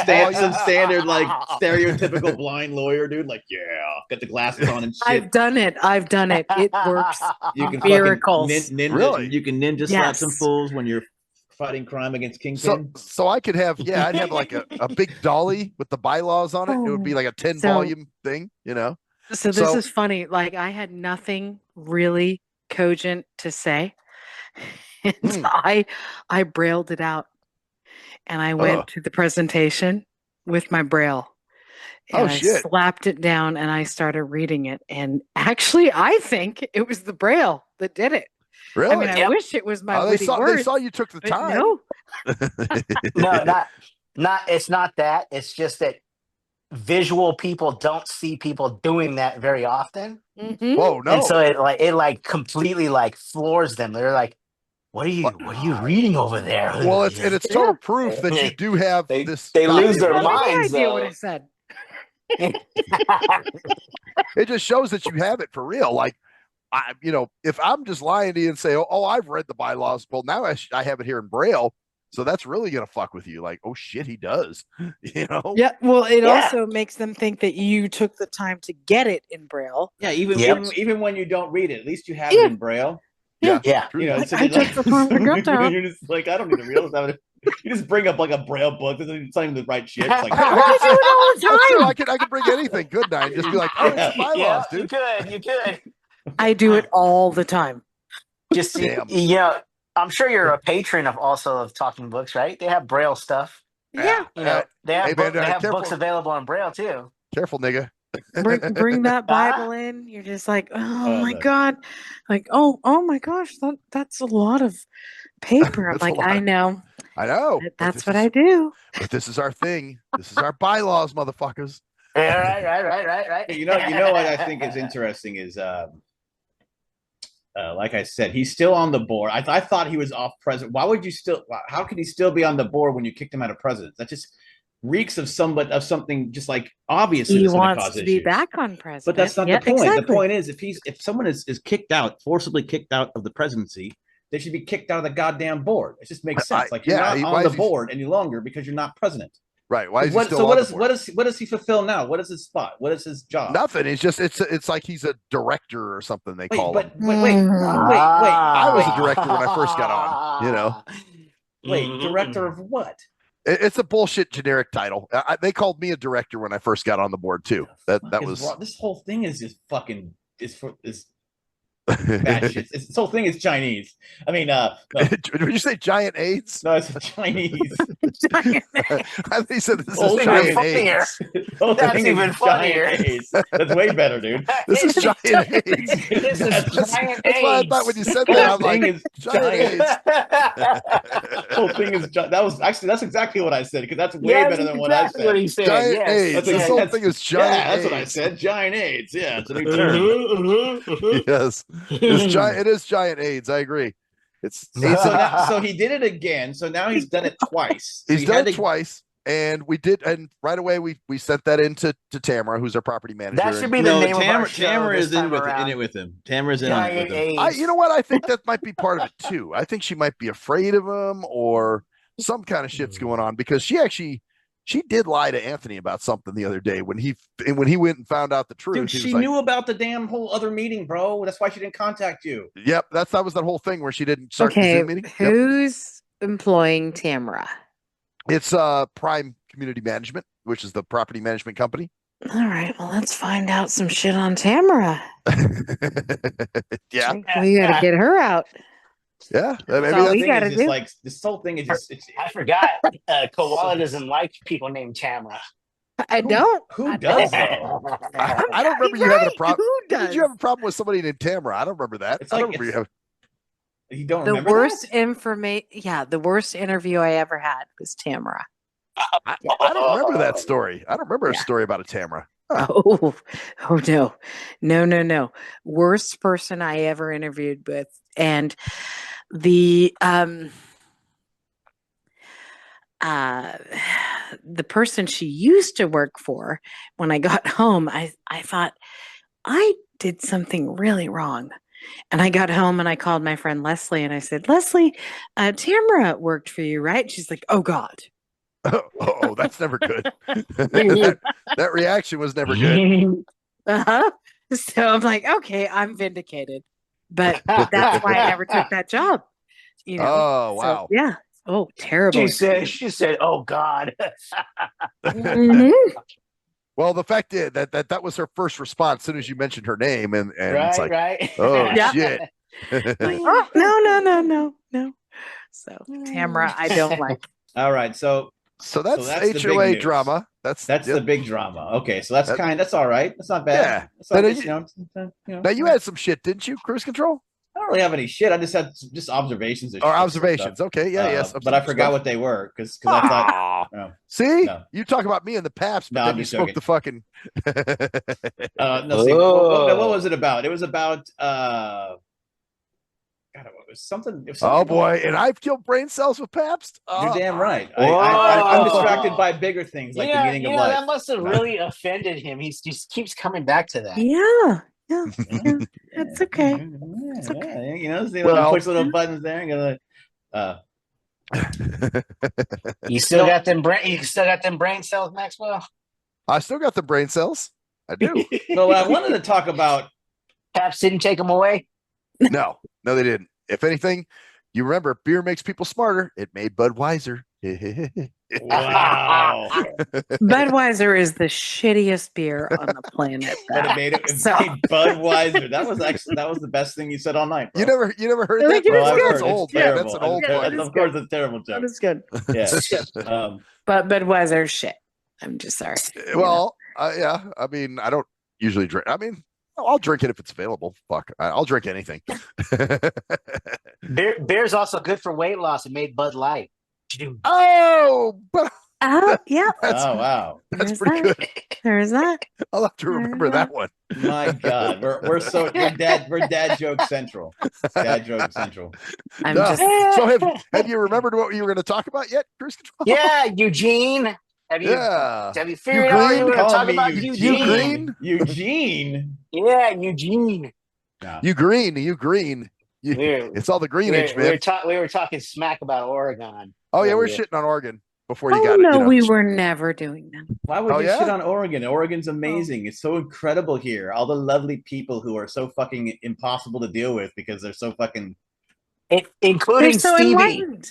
F: standard like stereotypical blind lawyer dude. Like got the glasses on and shit.
E: I've done it. It works.
F: You can
E: miracles.
F: Ninja,
C: really?
F: You can ninja slap some fools when you're fighting crime against Kingpin.
C: So I could have, I'd have like a big dolly with the bylaws on it. It would be like a 10-volume thing,
E: So this is funny. Like I had nothing really cogent to say. And I brailled it out. And I went to the presentation with my braille. And I slapped it down and I started reading it. And actually I think it was the braille that did it.
C: Really?
E: I mean, I wish it was my witty words.
C: They saw you took the time.
D: No, not. It's not that. It's just that visual people don't see people doing that very often.
E: Mm-hmm.
C: Whoa, no!
D: And so it completely floors them. They're like, "What are you reading over there?"
C: Well, it's total proof that you do have this.
D: They lose their minds.
E: I have no idea what it said.
C: It just shows that you have it for real. Like. If I'm just lying to you and say, oh, I've read the bylaws, well, now I have it here in Braille. So that's really going to fuck with you. Like, oh shit, he does,
E: Yeah. Well, it also makes them think that you took the time to get it in Braille.
F: Yeah. Even when you don't read it, at least you have it in Braille.
C: Yeah.
E: I took the time to get that.
F: You're just like, I don't need to realize you just bring up like a Braille book. It's not even the right shit. It's like,
E: I do it all the time.
C: I could bring anything, couldn't I? And just be like, oh, it's the bylaws, dude.
D: You could.
E: I do it all the time.
D: Just I'm sure you're a patron of Talking Books, right? They have Braille stuff.
E: Yeah.
D: They have books available on Braille too.
C: Careful, nigga.
E: Bring that Bible in. You're just like, oh my God. Like, oh my gosh, that's a lot of paper. I'm like, I know. That's what I do.
C: But this is our thing. This is our bylaws, motherfuckers.
D: Right.
F: You know what I think is interesting is like I said, he's still on the board. I thought he was off president. Why would you still? How could he still be on the board when you kicked him out of president? reeks of something just like obviously
E: He
F: that's going to
E: wants
F: cause
E: to
F: issues.
E: be back on president.
F: But that's not
E: Yeah,
F: the point.
E: exactly.
F: The point is, if someone is kicked out, forcibly kicked out of the presidency, they should be kicked out of the goddamn board. It just makes sense. Like, you're not on the board any longer because you're not president.
C: Right. Why is
F: what,
C: he still
F: so
C: on
F: what
C: the
F: is
C: board?
F: what does he fulfill now? What is his spot? What is his job?
C: Nothing. He's just it's like he's a director or something they call him.
F: Wait.
C: I was a director when I first got on, you know.
F: Wait, director of what?
C: It's a bullshit generic title. They called me a director when I first got on the board too. That was
F: wrong. This whole thing is just fucking bad shit. This whole thing is Chinese. I mean, no.
C: Did you say giant AIDS?
F: No, it's Chinese.
C: I think he said this is giant AIDS.
D: That's even funnier.
F: That's way better, dude.
C: This is giant AIDS.
D: This is giant AIDS.
C: That's why I thought when you said that, I'm like, giant AIDS.
F: Whole thing is that's exactly what I said, because that's way better than what I said.
D: What he said.
C: Giant AIDS. This whole thing is giant.
F: Yeah, that's what I said. Giant AIDS. Yeah, it's a new term.
C: Yes. It is giant AIDS. I agree. It's
F: so he did it again. So now he's done it twice.
C: He's done it twice, and we did, and right away we sent that into Tamara, who's our property manager.
D: That should be the name of our show.
F: Tamara is in it with him. Tamara's in it with him.
C: You know what? I think that might be part of it too. I think she might be afraid of him, or some kind of shit's going on, because she did lie to Anthony about something the other day when he went and found out the truth.
F: Dude, she knew about the damn whole other meeting, bro. That's why she didn't contact you.
C: Yep, that was that whole thing where she didn't start the Zoom meeting.
E: Who's employing Tamara?
C: It's Prime Community Management, which is the property management company.
E: All right, well, let's find out some shit on Tamara.
C: Yeah,
E: we gotta get her out.
C: Yeah,
E: we gotta do.
F: Like, this whole thing is just.
D: I forgot. Koala doesn't like people named Tamara.
E: I don't.
F: Who does though?
C: I don't remember you having a problem.
E: Who does?
C: Did you have a problem with somebody named Tamara? I don't remember that.
F: It's
C: I
F: like
C: don't remember you have.
F: You don't
E: the
F: remember
E: worst
F: that?
E: information. Yeah, the worst interview I ever had was Tamara.
C: I don't remember that story. I don't remember a story about a Tamara. Huh.
E: Oh no. Worst person I ever interviewed with, and the person she used to work for, when I got home, I thought I did something really wrong. And I got home and I called my friend Leslie and I said, Leslie, Tamara worked for you, right? She's like, oh God.
C: Oh, that's never good. that reaction was never good.
E: Uh-huh. So I'm like, okay, I'm vindicated. But that's why I never took that job. You know?
C: Oh, wow.
E: So, yeah. Oh, terrible.
D: She said, oh God.
E: Mhm.
C: Well, the fact is that was her first response as soon as you mentioned her name, and
D: Right,
C: it's like,
D: right.
C: oh
E: Yeah.
C: shit.
E: Like, oh, no. So Tamara, I don't like.
F: All right, so
C: that's
F: that's the big
C: HOA
F: news.
C: drama. That's
F: the big drama. Okay, so that's all right. That's not bad.
C: Yeah.
F: That's all
C: Then
F: right,
C: Now you had some shit, didn't you? Cruise control
F: I don't really have any shit. I just had just observations.
C: or observations? Okay, yeah, yes.
F: But I forgot what they were because I thought. Oh,
C: See,
F: no.
C: you talk about me and the Paps, but
F: No,
C: then
F: I'm
C: you
F: just
C: smoked
F: joking.
C: the fucking.
F: No, see, what was it about? It was about. God, it was something.
C: Oh boy, and I've killed brain cells with Pabst.
F: You're damn right.
D: Whoa.
F: I'm distracted by bigger things like the meaning of life.
D: That must have really offended him. He just keeps coming back to that.
E: Yeah. It's okay. It's okay.
F: Yeah, push little buttons there and go.
D: You still got them brain cells, Maxwell?
C: I still got the brain cells. I do.
F: So I wanted to talk about.
D: Paps didn't take them away.
C: No, they didn't. If anything, you remember, beer makes people smarter. It made Bud wiser.
F: Wow.
E: Budweiser is the shittiest beer on the planet.
F: But it made Budweiser. That was the best thing you said all night. Bro.
C: You never heard
E: Like,
C: that?
E: it is
C: Well,
E: good.
C: that's old.
F: It's
C: That's an old
F: terrible.
C: one.
F: Of course, it's a terrible joke.
E: That is good.
F: Yeah.
E: But Budweiser shit. I'm just sorry.
C: Well, yeah. I mean, I don't usually drink. I mean, I'll drink it if it's available. Fuck, I'll drink anything.
D: Beer's also good for weight loss. It made Bud Light.
C: Oh, but
E: Yeah.
F: Oh wow.
C: that's
E: There's
C: pretty
E: that.
C: good.
E: There's that.
C: I'll have to remember that one.
F: My God, we're dad joke central. Dad joke central.
E: I'm
C: No.
E: just
C: So have you remembered what you were going to talk about yet, Cruise Control?
D: Yeah, Eugene. Have you
C: Yeah.
D: have you figured out what you
C: green?
D: want to
F: Call
D: talk
F: me
D: about?
C: Eugene?
F: Eugene.
D: Yeah, Eugene.
F: No.
C: You green.
D: We're
C: It's all the greenage, man.
D: we were talking smack about Oregon.
C: Oh yeah, we're
D: earlier.
C: shitting on Oregon before you
E: Oh
C: got it.
E: no, we were never doing that.
F: Why would
C: Oh,
F: you
C: yeah?
F: shit on Oregon? Oregon's amazing. It's so incredible here. All the lovely people who are so fucking impossible to deal with because they're so fucking
D: Including
E: They're so
D: Stevie.
E: enlightened.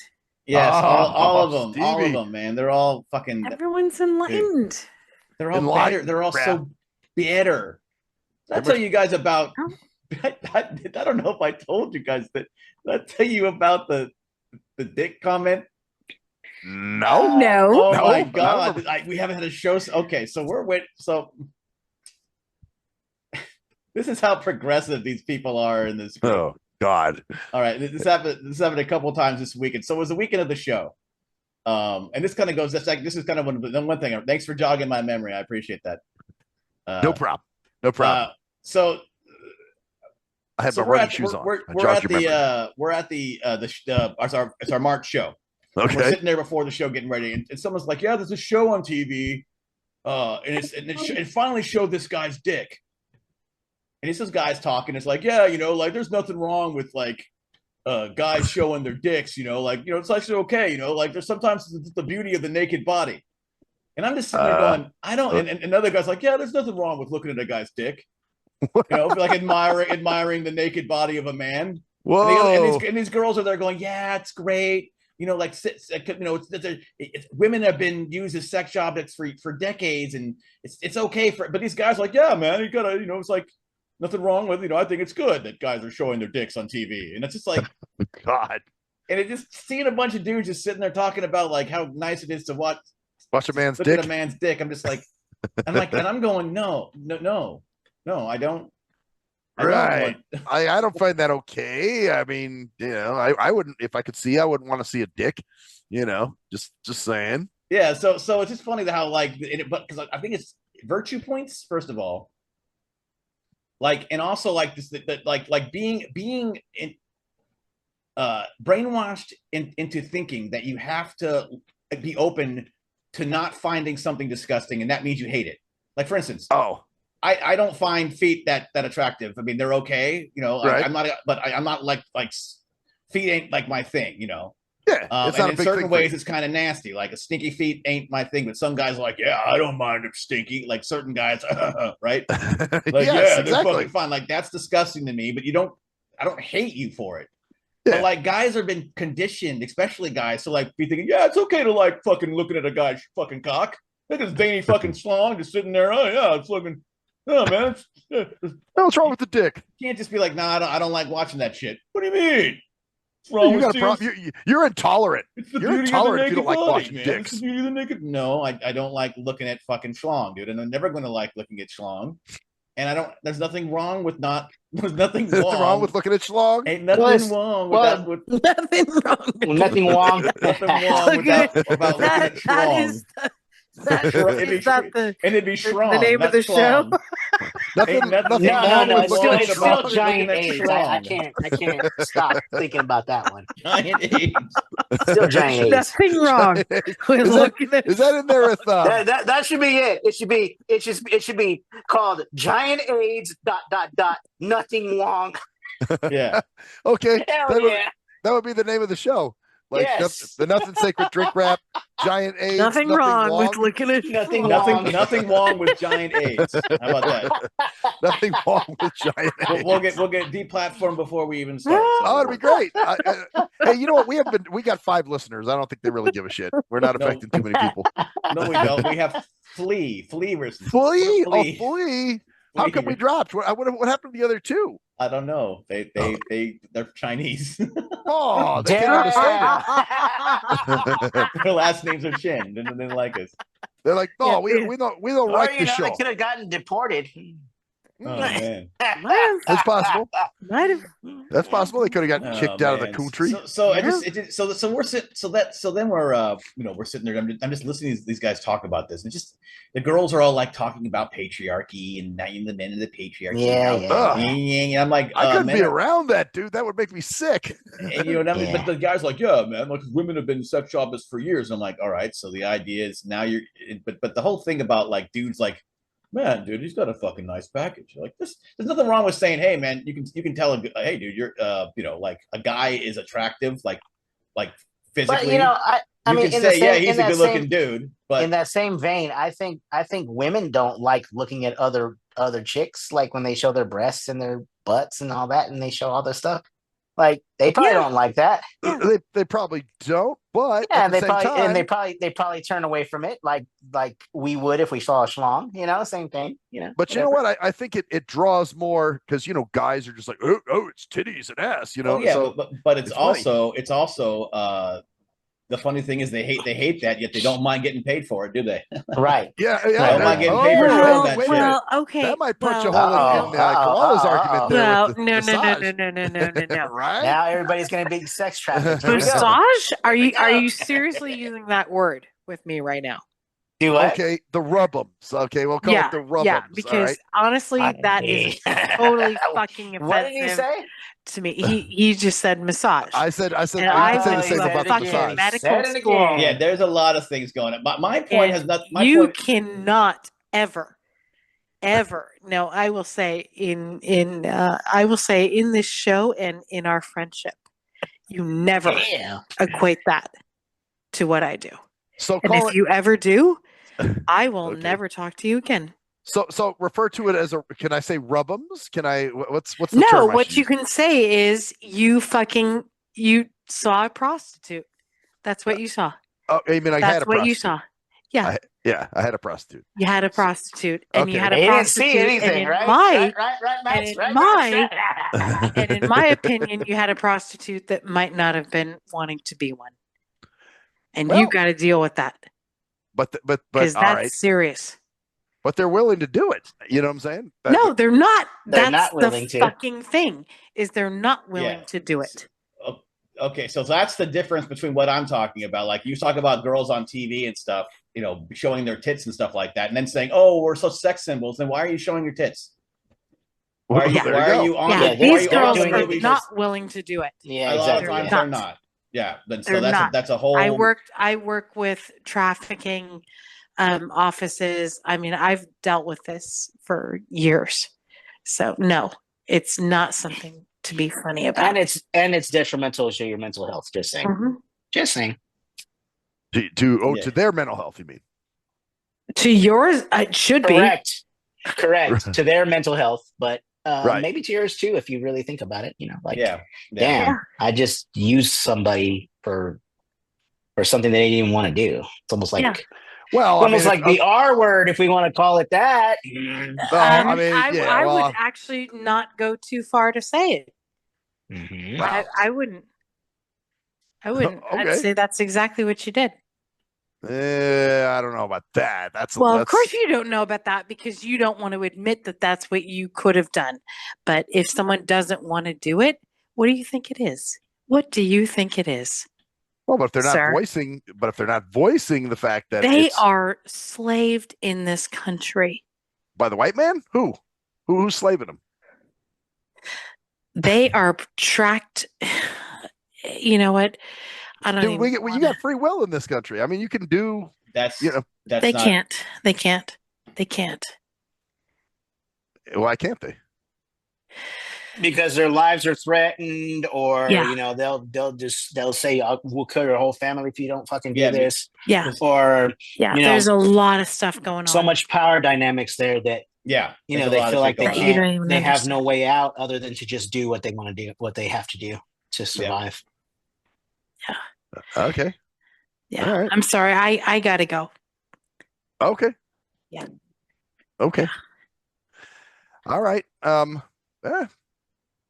F: yes, all of
C: Oh,
F: them, all of
C: Stevie.
F: them, man. They're all fucking.
E: Everyone's enlightened.
F: They're all
C: Enlightened
F: better. They're all
C: crap.
F: so better. Did I
C: They're
F: tell
C: much-
F: you guys about?
E: Oh.
F: I don't know if I told you guys that. Did I tell you about the dick comment?
C: No.
E: No.
F: Oh
C: No,
F: my
C: I don't
F: god,
C: remember.
F: we haven't had a show. Okay, so we're with so. This is how progressive these people are in this group.
C: Oh God.
F: All right, this happened a couple times this weekend. So it was the weekend of the show, and this kind of goes. This is kind of one thing. Thanks for jogging my memory. I appreciate that.
C: No problem. No problem.
F: So
C: I had
F: so
C: my
F: we're
C: running
F: at
C: shoes on.
F: we're
C: I
F: we're
C: jogged
F: at
C: your memory.
F: we're at it's our March show. We're
C: Okay.
F: sitting there before the show getting ready, and someone's like, "Yeah, there's a show on TV, and it finally showed this guy's dick." And it's this guy's talking. It's like, yeah, like there's nothing wrong with like guys showing their dicks, it's actually okay, like there's sometimes it's the beauty of the naked body. And I'm just sitting there going, I don't. And another guy's like, yeah, there's nothing wrong with looking at a guy's dick, like admiring the naked body of a man.
C: Whoa.
F: And these girls are there going, yeah, it's great. Women have been used as sex objects for decades, and it's okay but these guys are like, yeah, man, you gotta, it's like nothing wrong with, I think it's good that guys are showing their dicks on TV. And it's just like,
C: God.
F: and it just seeing a bunch of dudes just sitting there talking about like how nice it is to watch
C: a man's
F: look
C: dick.
F: at a man's dick. I'm just like, and I'm going, no, I don't.
C: Right. I don't find that okay. I mean, I wouldn't, if I could see, I wouldn't want to see a dick, just saying.
F: Yeah. So it's just funny how but because I think it's virtue points, first of all. Like, and also like this, like being in, brainwashed into thinking that you have to be open to not finding something disgusting, and that means you hate it. Like, for instance, I don't find feet that attractive. I mean, they're okay, right. I'm not like feet ain't like my thing,
C: Yeah,
F: and in certain ways, it's kind of nasty. Like a stinky feet ain't my thing, but some guys are like, yeah, I don't mind if stinky. Like certain guys, right? Like,
C: yes,
F: yeah,
C: exactly.
F: they're fucking fine. Like that's disgusting to me, but I don't hate you for it. Yeah. But like guys have been conditioned, especially guys, to like be thinking, yeah, it's okay to like fucking looking at a guy's fucking cock. Look at this dainty fucking schlong just sitting there. Oh yeah, it's looking. Oh man,
C: what's wrong with the dick?
F: You can't just be like, nah, I don't like watching that shit. What do you mean?
C: You got a problem. You're intolerant. You're intolerant if you don't like watching
F: man.
C: dicks.
F: It's the beauty of the naked. No, I don't like looking at fucking schlong, dude, and I'm never going to like looking at schlong. And I don't. There's nothing wrong with not. There's nothing wrong
C: with looking at schlong.
F: Ain't nothing wrong with that. With,
E: nothing wrong.
D: Nothing wrong.
F: Nothing wrong with that. About looking at schlong. It'd be strong.
E: The name of the show.
C: Nothing
D: No. It's still giant AIDS. I can't stop thinking about that one.
F: Giant AIDS.
D: Still giant AIDS.
E: Nothing wrong.
C: Is that in there with
D: that should be it. It should be called Giant AIDS ... Nothing wrong.
F: Yeah.
C: Okay.
D: Hell
C: That would be the name of the show. Like
D: yes.
C: the Nothing Sacred Drink Rap, Giant AIDS.
E: Nothing wrong with looking at
F: nothing wrong with giant AIDS. How about that?
C: Nothing wrong with giant AIDS.
F: We'll get deplatformed before we even start.
C: Oh, it'd be great. Hey, you know what? We got 5 listeners. I don't think they really give a shit. We're not affecting too many people.
F: No, we don't. We have Flea listeners.
C: Flea? Oh, Flea. How come we dropped? What happened to the other 2?
F: I don't know. They're Chinese.
C: Oh, they
D: Dere.
F: Their last names are Chin. They didn't like us.
C: They're like, no, we don't like the show.
D: They could have gotten deported.
F: Oh man.
C: That's possible.
E: Might have.
C: That's possible. They could have gotten kicked out of the
F: Man.
C: country.
F: So I
E: Yeah.
F: so we're sitting so then we're we're sitting there. I'm just listening to these guys talk about this, and just the girls are all like talking about patriarchy and the men of the patriarchy.
D: Yeah.
F: And I'm like,
C: I couldn't
F: men
C: be
F: are-
C: around that, dude. That would make me sick.
F: and you know what I mean?
D: Yeah.
F: But the guy's like, yeah, man, like women have been sex shoppers for years. I'm like, all right. So the idea is now but the whole thing about like dudes like, man, dude, he's got a fucking nice package. Like this, there's nothing wrong with saying, hey, man, you can tell hey, dude, you're like a guy is attractive, like physically.
D: But you know, I mean,
F: can
D: in the
F: say,
D: same,
F: yeah,
D: in
F: he's a
D: that
F: good looking
D: same,
F: dude, but
D: in that same vein, I think women don't like looking at other chicks, like when they show their breasts and their butts and all that, and they show all this stuff. Like they probably don't like that.
C: They probably don't, but
D: Yeah,
C: at the same time,
D: they probably turn away from it, like we would if we saw a schlong. You know, same thing. You know,
C: but you know what? I think it draws more because guys are just like, oh, it's titties and ass,
F: oh, yeah,
C: So
F: but it's
C: funny.
F: also the funny thing is they hate that, yet they don't mind getting paid for it, do they?
D: right?
C: Yeah.
F: Don't mind getting paid for showing that shit.
E: Well, okay.
C: That might punch a
E: well,
C: hole in Koala's argument there.
E: Well,
C: with the
E: no,
C: massage.
E: no.
C: Right?
D: Now everybody's gonna be sex trafficked. Here we go.
E: Massage? Are
D: Here we
E: you
D: go.
E: seriously using that word with me right now?
D: Do what?
C: Okay, the rubums. Okay, we'll call it the rubums.
E: Yeah,
C: all
E: because
C: right?
E: honestly, that is totally fucking offensive
D: What did he say?
E: to me. He just said massage.
C: I said,
E: And
C: you
E: I
C: can say the
E: went
C: same
E: to a
C: about the
E: fucking
C: massage.
E: medical
D: Said it
E: school.
D: again.
F: Yeah, there's a lot of things going on. But my point
E: And
F: has not.
E: you cannot ever. No, I will say in this show and in our friendship, you never
D: Yeah.
E: equate that to what I do.
C: So
E: And
C: call
E: if
C: it.
E: you ever do, I will
C: Okay.
E: never talk to you again.
C: So refer to it as a. Can I say rubums? Can I? What's the
E: No,
C: term? I
E: what
C: should
E: you
C: use?
E: can say is you saw a prostitute. That's what you saw.
C: Oh, I mean, I had a
E: That's what you
C: prostitute.
E: saw. Yeah,
C: I had a prostitute.
E: you had a prostitute, and you
C: Okay.
E: had a
D: He didn't
E: prostitute.
D: see anything,
E: and in
D: right?
E: my
D: Right, Max?
E: and in
D: Right,
E: my-
D: Max?
E: and in my opinion, you had a prostitute that might not have been wanting to be one, and you
C: Well,
E: got to deal with that
C: But
E: because
C: all
E: that's
C: right.
E: serious.
C: But they're willing to do it. You know what I'm saying?
E: No, they're not.
D: They're
E: That's
D: not willing
E: the
D: to.
E: fucking thing. Is they're not willing
F: Yeah.
E: to do it.
F: Okay, so that's the difference between what I'm talking about. Like you talk about girls on TV and stuff, showing their tits and stuff like that, and then saying, "Oh, we're so sex symbols." Then why are you showing your tits? Why are you?
C: There
F: Why
C: go.
F: are you on?
E: Yeah,
D: Yeah,
F: why
E: these
F: are you on
E: girls
F: the
D: doing
E: are
F: movies?
E: not willing to do it.
D: Yeah,
F: A lot of
D: exactly.
F: times
E: They're
F: they're
E: not.
F: not. Yeah, then
E: They're
F: so
E: not.
F: that's a whole.
E: I work with trafficking offices. I mean, I've dealt with this for years. So no, it's not something to be funny about.
D: And it's detrimental to your mental health. Just saying.
E: Mhm.
D: Just saying.
C: To their mental health. You mean?
E: To yours, it should
D: Correct. To their mental health, but
C: Right.
D: maybe to yours too, if you really think about it.
F: Yeah.
D: Damn, I just used somebody for something they didn't even want to do. It's almost like
E: Yeah.
C: Well,
D: almost like the R word, if we want to call it that.
C: I mean,
E: I would actually not go too far to say it.
D: Mhm.
C: Wow.
E: I wouldn't.
C: Okay.
E: I'd say that's exactly what you did.
C: I don't know about that.
E: Well, of
C: that's-
E: course you don't know about that because you don't want to admit that that's what you could have done. But if someone doesn't want to do it, what do you think it is? What do you think it is?
C: Well, but if they're not
E: Sir.
C: voicing the fact that
E: They
C: it's
E: are slaved in this country.
C: by the white man, who's slaving them?
E: They are tracked. You know what? I don't
C: Dude,
E: even
C: you
E: wanna-
C: got free will in this country. I mean, you can do.
F: That's
C: They
E: They
F: not,
E: can't. They can't. They can't.
C: Why can't they?
D: Because their lives are threatened, or
E: Yeah.
D: they'll say, "We'll kill your whole family if you don't fucking do
F: Yeah,
D: this,"
E: Yeah.
D: or
E: Yeah.
D: you know,
E: There's a lot of stuff going on.
D: so much power dynamics there that
F: Yeah,
D: you
F: there's
D: know
F: a
D: they
F: lot
D: feel
F: of
D: like
F: shit
D: they
F: going
E: You
F: on.
E: don't
D: can't,
E: even
D: they have
E: understand.
D: no way out other than to just do what they want to do, what they have to do to survive.
C: Okay.
E: Yeah.
C: All right.
E: I'm sorry. I gotta go.
C: Okay.
E: Yeah.
C: Okay. All right.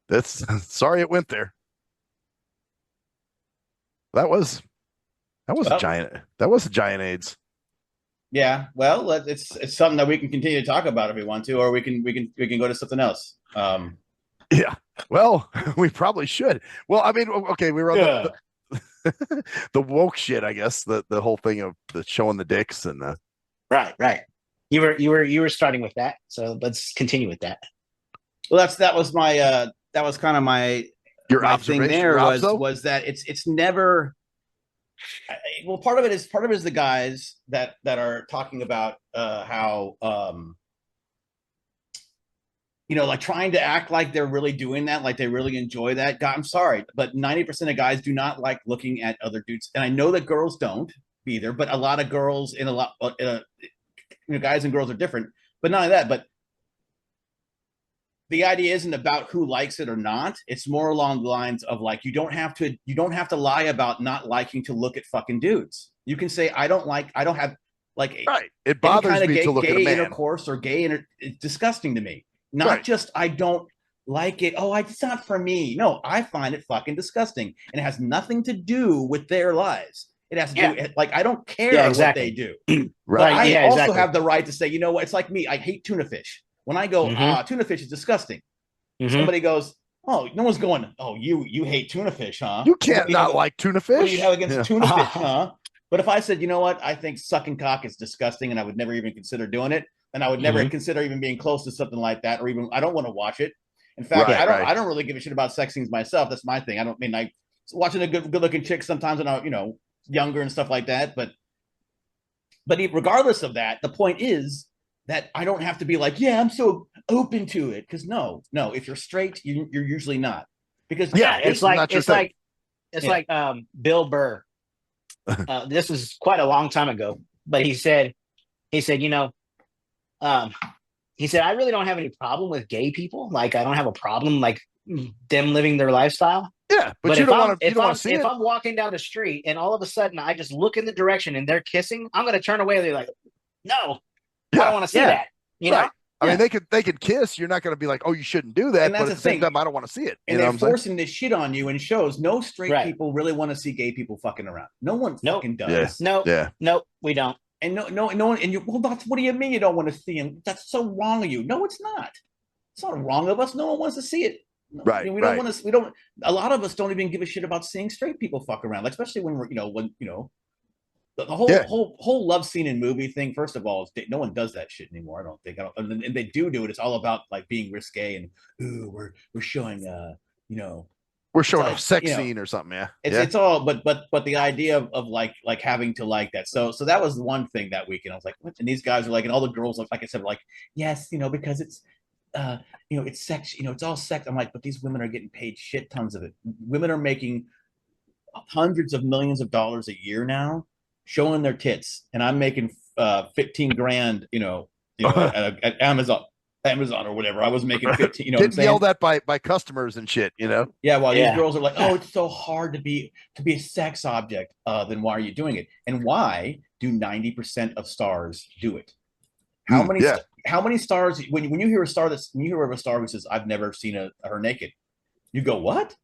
C: That's sorry it went there. That was a
F: Well-
C: giant. That was a giant AIDS.
F: Yeah, well, it's something that we can continue to talk about if we want to, or we can go to something else.
C: Yeah. Well, we probably should. Well, I mean, okay, we were on
D: Yeah.
C: the woke shit, I guess. The whole thing of the showing the dicks and
D: Right. You were starting with that, so let's continue with that.
F: Well, that was kind of my
C: your
F: my
C: observation.
F: thing there
C: your
F: was that it's never. Well, part of it is the guys that are talking about how like trying to act like they're really doing that, like they really enjoy that. God, I'm sorry, but 90% of guys do not like looking at other dudes, and I know that girls don't either. But a lot of girls guys and girls are different. But not only that, but the idea isn't about who likes it or not. It's more along the lines of like you don't have to lie about not liking to look at fucking dudes. You can say I don't have like
C: right. It bothers me to look at a man.
F: Intercourse or it's disgusting to me. Not just I don't like it. Oh, it's not for me. No, I find it fucking disgusting, and it has nothing to do with their lives. It has to do like I don't care what they do.
C: Right.
F: But I also have the right to say, you know what? It's like me. I hate tuna fish. When I go, tuna fish is disgusting. Somebody goes, oh, no one's going, oh, you hate tuna fish, huh?
C: You can't not like tuna fish.
F: What do you have against tuna fish, huh? But if I said, you know what, I think sucking cock is disgusting, and I would never even consider doing it, and I would never consider even being close to something like that, or even I don't want to watch it. In fact, I don't really give a shit about sex scenes myself. That's my thing. I don't mean I watching a good looking chick sometimes when I'm younger and stuff like that. But regardless of that, the point is that I don't have to be like, yeah, I'm so open to it, because no, if you're straight, you're usually not. Because
D: it's like Bill Burr. This is quite a long time ago, but he said, he said, I really don't have any problem with gay people. Like, I don't have a problem like them living their lifestyle.
C: Yeah, but you don't want to see it.
D: If I'm walking down the street and all of a sudden I just look in the direction and they're kissing, I'm going to turn away and they're like, no, I don't want to see that. You know?
C: I mean, they could kiss. You're not going to be like, oh, you shouldn't do that. But at the same time, I don't want to see it.
F: And they're forcing this shit on you in shows. No straight people really want to see gay people fucking around. No one fucking does.
D: No, we don't.
F: And no one. And that's what do you mean you don't want to see him? That's so wrong of you. No, it's not. It's not wrong of us. No one wants to see it.
C: Right.
F: I mean, we don't want to. We don't. A lot of us don't even give a shit about seeing straight people fuck around, like, especially when we're the whole love scene in movie thing. First of all, no one does that shit anymore. I don't think. And they do it. It's all about like being risque and we're showing
C: we're showing a sex scene or something. Yeah,
F: it's all. But the idea of like having to like that. So that was one thing that weekend. I was like, what? And these guys are like, and all the girls, like I said, were like, yes, because it's. It's sex, it's all sex. I'm like, but these women are getting paid shit tons of it. Women are making hundreds of millions of dollars a year now showing their tits, and I'm making 15 grand, at Amazon or whatever. I was making 15,
C: getting yelled at by customers and shit,
F: Yeah, well, these girls are like, oh, it's so hard to be a sex object. Then why are you doing it? And why do 90% of stars do it? How many stars when you hear a star who says I've never seen her naked, you go, what?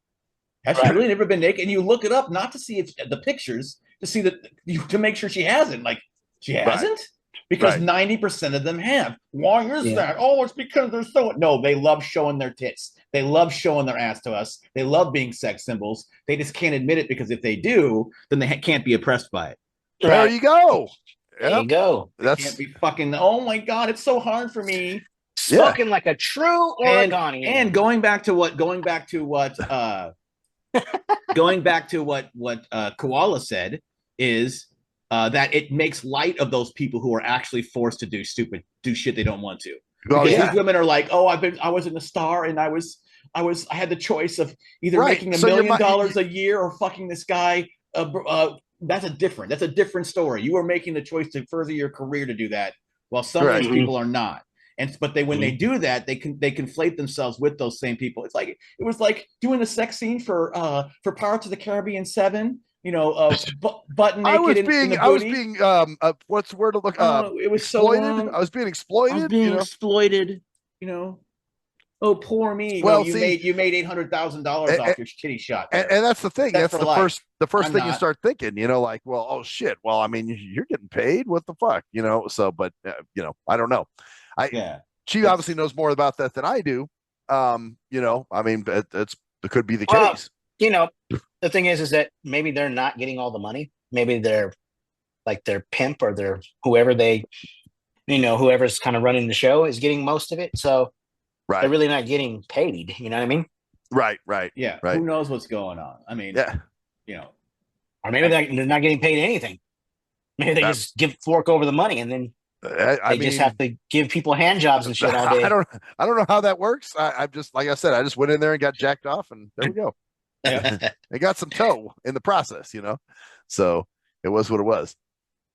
F: Has she really never been naked? And you look it up not to see the pictures, to see to make sure she hasn't. Like, she hasn't, because 90% of them have. Why is that? Oh, it's because they're so. No, they love showing their tits. They love showing their ass to us. They love being sex symbols. They just can't admit it, because if they do, then they can't be oppressed by it.
C: There you go.
D: There you go.
F: Can't be fucking. Oh my god, it's so hard for me.
D: Spoken like a true Oregonian.
F: And going back to what Koala said is that it makes light of those people who are actually forced to do shit they don't want to. Because these women are like, oh, I was in a star, and I had the choice of either making $1 million a year or fucking this guy. That's a different story. You are making the choice to further your career to do that, while some of these people are not. But when they do that, they conflate themselves with those same people. It was like doing a sex scene for Pirates of the Caribbean 7. Butt naked in the booty.
C: I was being what's the word to look?
F: It was
C: exploited.
F: So long.
C: I was being exploited.
F: Exploited. Oh, poor me.
C: Well,
F: no, you made $800,000 off your kitty shot.
C: And that's the thing.
F: That's
C: That's
F: for
C: the
F: life.
C: first
F: I'm
C: thing you
F: not.
C: start thinking. Like, well, oh shit. Well, I mean, you're getting paid. What the fuck? So, but I don't know. She obviously knows more about that than I do. I mean, it could be the case.
D: The thing is that maybe they're not getting all the money. Maybe they're like their pimp or their whoever whoever's kind of running the show is getting most of it. So they're really not getting paid. You know what I mean?
C: Right.
F: Yeah.
C: Right.
F: Who knows what's going on? I mean,
D: or maybe they're not getting paid anything. Maybe they just fork over the money and then they just have to give people hand jobs and shit all day.
C: I don't know how that works. I'm just, like I said, I just went in there and got jacked off, and there we go. I got some toe in the process, so it was what it was.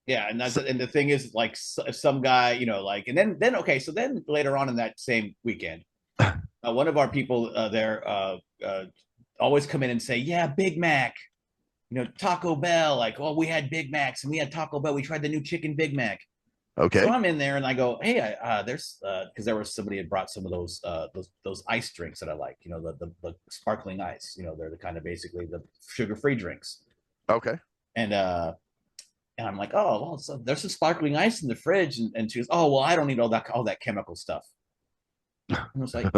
F: Yeah, and the thing is, like, some guy, and then okay, so then later on in that same weekend, one of our people there always come in and say, yeah, Big Mac, Taco Bell, like, oh, we had Big Macs and we had Taco Bell, we tried the new chicken Big Mac.
C: Okay.
F: So I'm in there and I go, hey, there's because there was somebody had brought some of those ice drinks that I like, the sparkling ice, they're the kind of basically the sugar-free drinks.
C: Okay.
F: And I'm like, oh, well, so there's some sparkling ice in the fridge, and she goes, oh, well, I don't need all that chemical stuff. And I was like,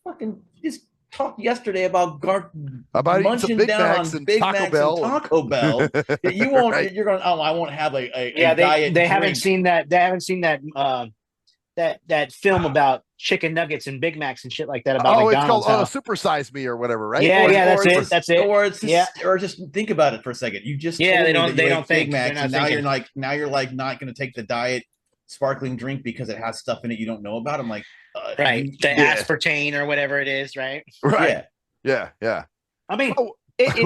F: fucking just talked yesterday about munching down on Big Macs and Taco Bell. You won't. Right. You're going. Oh, I won't have a diet.
D: They haven't seen that. They haven't seen that. That film about chicken nuggets and Big Macs and shit like that about McDonald's.
C: It's called Super Size Me or whatever, right?
D: Yeah, that's it.
F: Or just think about it for a second. You just
D: they don't think
F: Big Macs, and now you're like not going to take the diet sparkling drink because it has stuff in it you don't know about. I'm like,
D: right, the aspartame or whatever it is, right?
C: Right. Yeah.
D: I mean,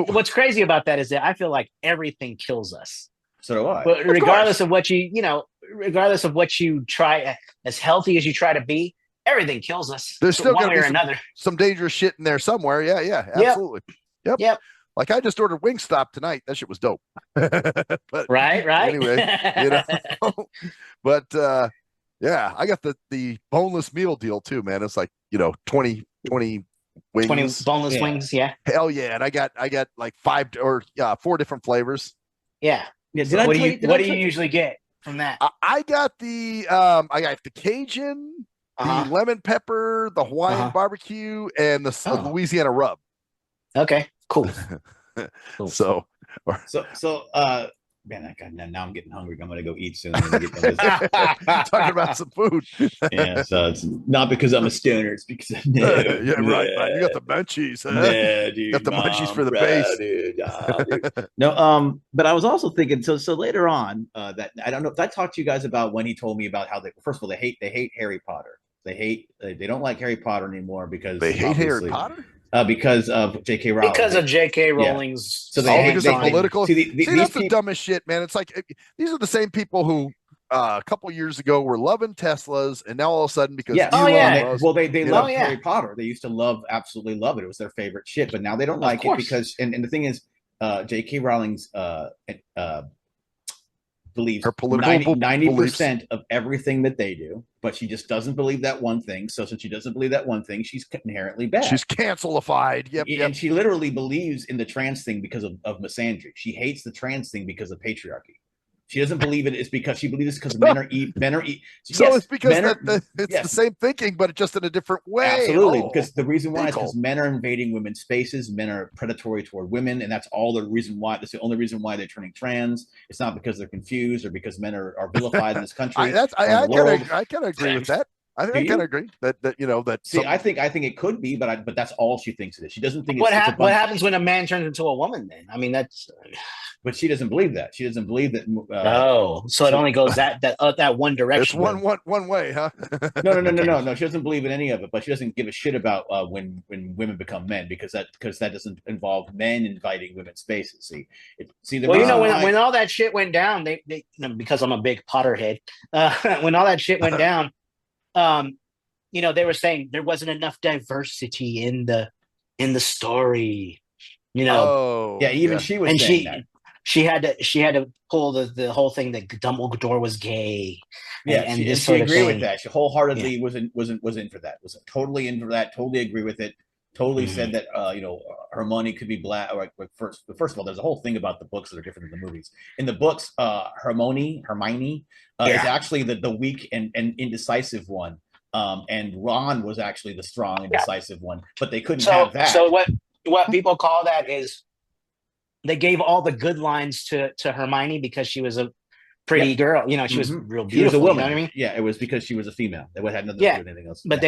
D: what's crazy about that is that I feel like everything kills us.
F: So do I.
D: But regardless of what regardless of what you try, as healthy as you try to be, everything kills us.
C: There's still
D: one way or another.
C: Some dangerous shit in there somewhere. Yeah, absolutely. Yep. Like I just ordered Wingstop tonight. That shit was dope. But
D: right.
C: Anyway, but yeah, I got the boneless meal deal too, man. It's like 20 wings,
D: 20 boneless wings. Yeah.
C: Hell yeah, and I got like 5 or 4 different flavors.
D: Yeah.
C: So
D: what do you usually get from that?
C: I got the Cajun, the lemon pepper, the Hawaiian barbecue, and the Louisiana rub.
D: Okay, cool.
C: So
F: man, now I'm getting hungry. I'm gonna go eat soon. And get
C: talking about some food.
F: Yeah, so it's not because I'm a stoner. It's because right.
C: You got the munchies.
F: Yeah, dude.
C: Got the munchies for the base.
F: Dude. No, but I was also thinking. So later on, that I don't know if I talked to you guys about when he told me about how first of all they hate Harry Potter. They don't like Harry Potter anymore because
C: they hate Harry Potter.
F: Because of J.K. Rowling.
D: Because of J.K. Rowling's.
C: Yeah. So because of political. See, that's the dumbest shit, man. It's like these are the same people who a couple years ago were loving Teslas, and now all of a sudden because
F: they love Harry Potter. They used to absolutely love it. It was their favorite shit, but now they don't like it because and the thing is, J.K. Rowling's believes 90% of everything that they do, but she just doesn't believe that one thing. So since she doesn't believe that one thing, she's inherently bad. She's
C: cancelified. Yep.
F: And she literally believes in the trans thing because of misandry. She hates the trans thing because of patriarchy. She doesn't believe it is because she believes it's because men are
C: So it's because it's the same thinking, but just in a different way.
F: Absolutely, because the reason why is because men are invading women's spaces, men are predatory toward women, and that's all the reason why. That's the only reson why they're turning trans. It's not because they're confused or because men are vilified in this country.
C: I kind of agree with that. I kind of agree that.
F: See, I think it could be, but that's all she thinks it is. She doesn't think.
D: What happens when a man turns into a woman? Then I mean that's.
F: But she doesn't believe that. She doesn't believe that.
D: So it only goes that one direction.
C: It's one way, huh?
F: No. She doesn't believe in any of it. But she doesn't give a shit about when women become men because that doesn't involve men inviting women's spaces.
D: When all that shit went down, they because I'm a big Potterhead. When all that shit went down, they were saying there wasn't enough diversity in the story.
F: Even she was saying that.
D: she had to pull the whole thing that Dumbledore was gay. And
F: she,
D: this
F: she
D: sort of
F: agreed
D: thing.
F: with that. She wholeheartedly was in for that. Was totally in for that. Totally agree with it. Totally said that Hermione could be black. Or, first of all, there's a whole thing about the books that are different than the movies. In the books, Hermione is actually the weak and indecisive one. And Ron was actually the strong and decisive one, but they couldn't have that.
D: So what people call that is they gave all the good lines to Hermione because she was a pretty girl. She was real beautiful. She was a woman. You know what I mean?
F: Yeah, it was because she was a female. It had nothing to do with anything else.
D: But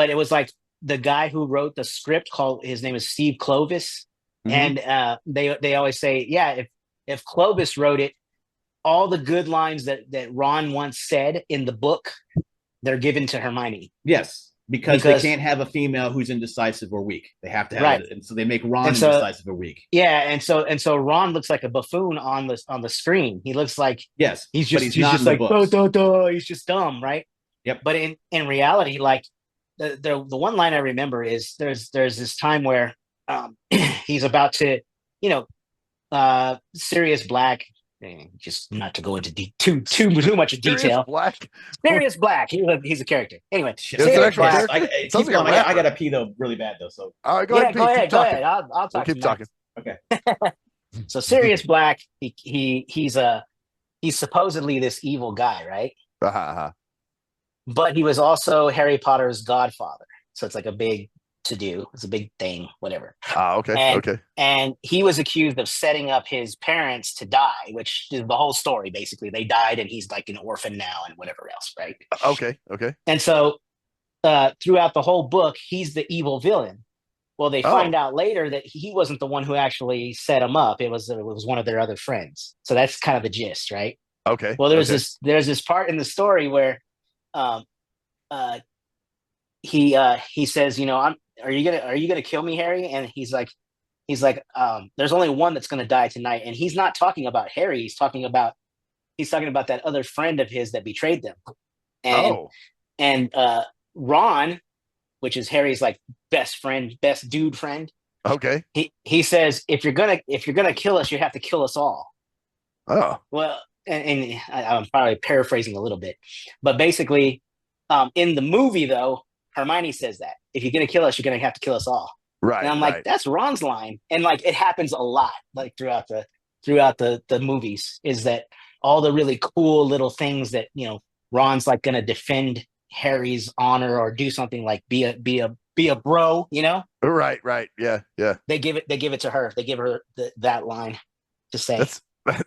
D: it was like the guy who wrote the script his name is Steve Clovis. And they always say, if Clovis wrote it, all the good lines that Ron once said in the book, they're given to Hermione.
F: Yes. Because they can't have a female who's indecisive or weak. They have to have it, and so they make Ron indecisive or weak.
D: Yeah, and so Ron looks like a buffoon on the screen. He looks like he's just like he's just dumb, right?
F: Yep.
D: But in reality, like the one line I remember is there's this time where he's about to, Sirius Black. Just not to go into too much detail. Sirius Black. He's a character. Anyway,
F: Sirius Black. I gotta pee though, really bad though. So
C: all right, go ahead.
D: I'll talk.
C: Keep talking.
F: Okay.
D: So Sirius Black, he's supposedly this evil guy, right? But he was also Harry Potter's godfather. So it's like a big to do. It's a big thing, whatever.
C: Okay.
D: And he was accused of setting up his parents to die, which is the whole story. Basically, they died, and he's like an orphan now, and whatever else, right?
C: Okay.
D: And so, throughout the whole book, he's the evil villain. Well, they find out later that he wasn't the one who actually set him up. It was one of their other friends. So that's kind of the gist, right?
C: Okay.
D: Well, there's this part in the story where, he says, are you gonna kill me, Harry? And he's like, there's only one that's gonna die tonight. And he's not talking about Harry. He's talking about that other friend of his that betrayed them. And Ron, which is Harry's like best dude friend.
C: Okay.
D: He says, if you're gonna kill us, you have to kill us all.
C: Oh.
D: Well, and I'm probably paraphrasing a little bit, but basically, in the movie though, Hermione says that if you're going to kill us, you're going to have to kill us all.
C: Right.
D: And I'm like, that's Ron's line. And like, it happens a lot, like throughout the movies, is that all the really cool little things that, Ron's like going to defend Harry's honor or do something like be a bro,
C: Right. Yeah.
D: They give it to her. They give her that line to say.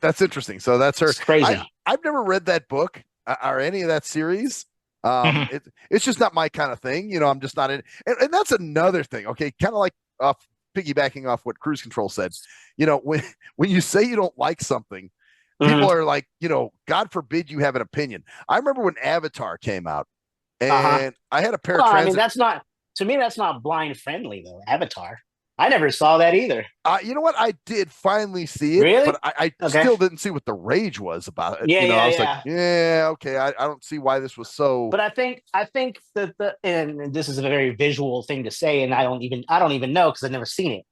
C: That's interesting. So that's her.
D: It's crazy.
C: I've never read that book or any of that series. It's just not my kind of thing. I'm just not in. And that's another thing. Okay. Kind of like piggybacking off what Cruise Control said, when you say you don't like something, people are like, God forbid you have an opinion. I remember when Avatar came out and I had a pair of transit.
D: To me, that's not blind friendly though. Avatar. I never saw that either.
C: You know what? I did finally see it,
D: really?
C: But I still didn't see what the rage was about it.
D: I
C: was like, okay. I don't see why this was so.
D: But I think that and this is a very visual thing to say, and I don't even know because I've never seen it.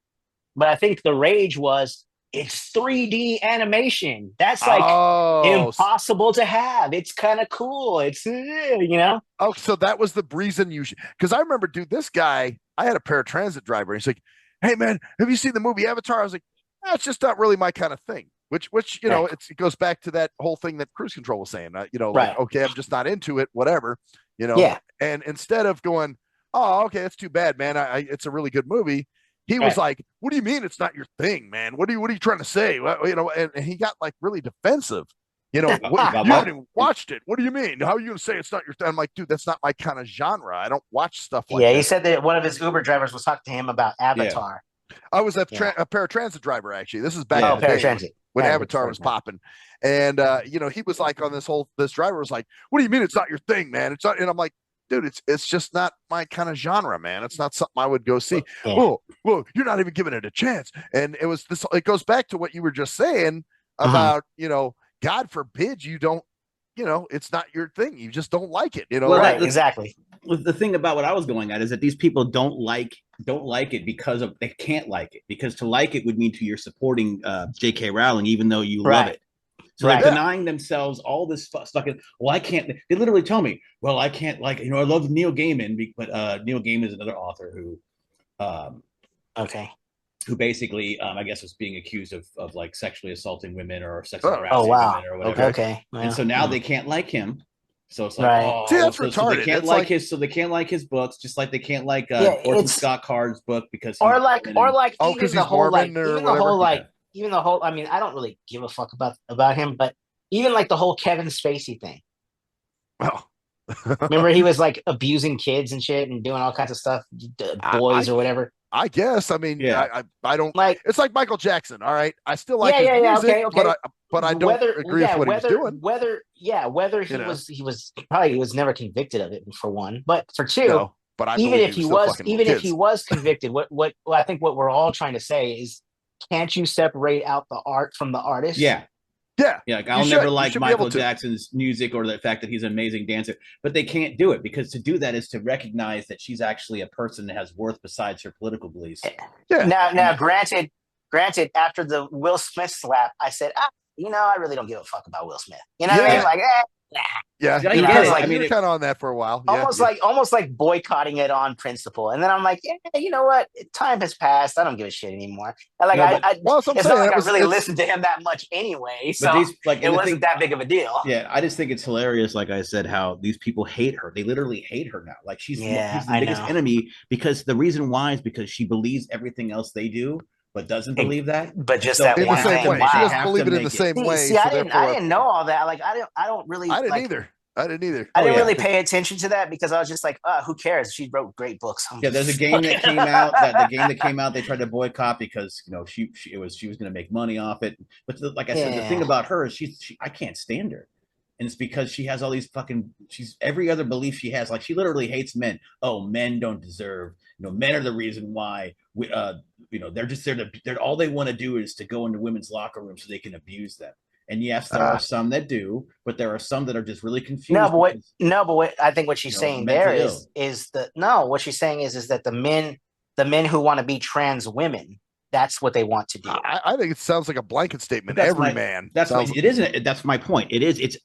D: But I think the rage was it's 3D animation. That's like impossible to have. It's kind of cool. It's
C: Oh, so that was the reason because I remember, dude, this guy. I had a paratransit driver. And he's like, hey man, have you seen the movie Avatar? I was like, it's just not really my kind of thing. Which it goes back to that whole thing that Cruise Control was saying. Like, okay, I'm just not into it. Whatever.
D: Yeah.
C: And instead of going, oh, okay, that's too bad, man. It's a really good movie. He was like, what do you mean it's not your thing, man? What are you trying to say? Well, and he got like really defensive. You haven't even watched it. What do you mean? How are you going to say it's not your thing? I'm like, dude, that's not my kind of genre. I don't watch stuff like that.
D: Yeah, he said that one of his Uber drivers was talking to him about Avatar.
C: Yeah. I was a paratransit driver, actually. This is back in the day when Avatar was popping. And, he was like on this driver was like, what do you mean it's not your thing, man? It's not. And I'm like, dude, it's just not my kind of genre, man. It's not something I would go see. Whoa, you're not even giving it a chance. And it goes back to what you were just saying about, God forbid you don't, it's not your thing. You just don't like it,
D: Right, exactly.
F: the thing about what I was going at is that these people don't like it because of they can't like it, because to like it would mean you're supporting J.K. Rowling even though you love it. So they're denying themselves all this stuff. Well, I can't. They literally tell me, well, I can't like I love Neil Gaiman, but Neil Gaiman is another author who, who basically I guess was being accused of like sexually assaulting women or sexually harassing women or whatever.
D: Okay.
F: And so now they can't like him. So it's like,
C: see, that's
F: so
C: retarded.
F: they can't like his, so they can't like his books, just like they can't like Orson Scott Card's book because
D: even the whole like even the whole. I mean, I don't really give a fuck about him, but even like the whole Kevin Spacey thing.
C: Oh.
D: Remember, he was like abusing kids and shit and doing all kinds of stuff, boys or whatever.
C: I guess. I mean, I don't
D: like.
C: It's like Michael Jackson. All right, I still like his music,
D: okay.
C: But I don't agree with what he was doing.
D: Whether he was never convicted of it for one, but for two,
C: no, but I
D: even if he was convicted, what I think what we're all trying to say is, can't you separate out the art from the artist?
C: Yeah.
F: Like, I'll never like Michael Jackson's music or the fact that he's an amazing dancer, but they can't do it because to do that is to recognize that she's actually a person that has worth besides her political beliefs.
C: Yeah.
D: Now, granted, after the Will Smith slap, I said, I really don't give a fuck about Will Smith. You know what I mean? Like,
C: yeah,
F: I get it. I mean,
C: you're kind of on that for a while.
D: Almost like boycotting it on principle. And then I'm like, you know what? Time has passed. I don't give a shit anymore. And like, it's not like I really listened to him that much anyway. So it wasn't that big of a deal.
F: Yeah, I just think it's hilarious. Like I said, how these people hate her. They literally hate her now. Like she's the biggest enemy because the reason why is because she believes everything else they do. But doesn't believe that.
D: But just
C: so
D: that
C: in
D: one
C: the same
D: thing.
C: way. She doesn't believe it in the same way.
D: See, I didn't know all that. Like, I don't really.
C: I didn't either. I
D: didn't really pay attention to that because I was just like, who cares? She wrote great books.
F: There's a game that came out. The game that came out, they tried to boycott because she was going to make money off it. But like I said, the thing about her is she I can't stand her. And it's because she has all these she's every other belief she has. Like she literally hates men. Oh, men don't deserve. Men are the reason why they're just there they're all they want to do is to go into women's locker rooms so they can abuse them. And yes, there are some that do, but there are some that are just really confused.
D: No, but what I think what she's saying there is what she's saying is that the men who want to be trans women, that's what they want to do.
C: I think it sounds like a blanket statement. Man.
F: It isn't. That's my point. It is. It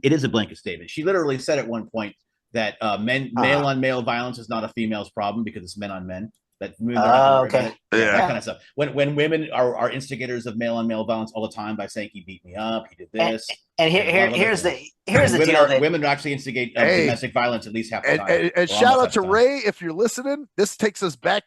F: is a blanket statement. She literally said at one point that male on male violence is not a female's problem because it's men on men. That that kind of stuff. When women are instigators of male on male violence all the time by saying he beat me up, he did this.
D: And here's the deal.
F: Women actually instigate domestic violence at least half the time.
C: And shout out to Ray if you're listening. This takes us back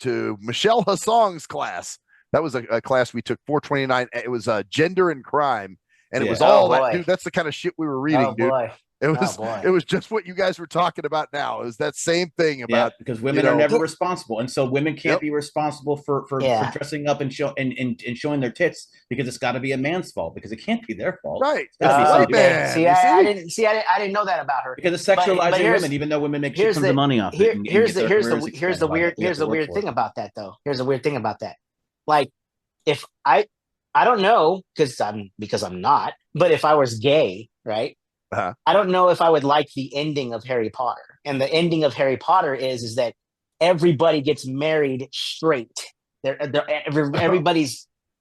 C: to Michelle Hassong's class. That was a class we took 429. It was gender and crime, and it was all that. Dude, that's the kind of shit we were reading, dude.
D: Boy.
C: It was just what you guys were talking about now. It was that same thing about
F: because women are never responsible, and so women can't be responsible for dressing up and showing their tits because it's got to be a man's fault because it can't be their fault.
C: Right?
D: Man. I didn't know that about her
F: because it's sexualizing women, even though women make tons of money off it.
D: Here's the weird thing about that though. Here's the weird thing about that. Like if I don't know because I'm not, but if I was gay, right? I don't know if I would like the ending of Harry Potter. And the ending of Harry Potter is that everybody gets married straight.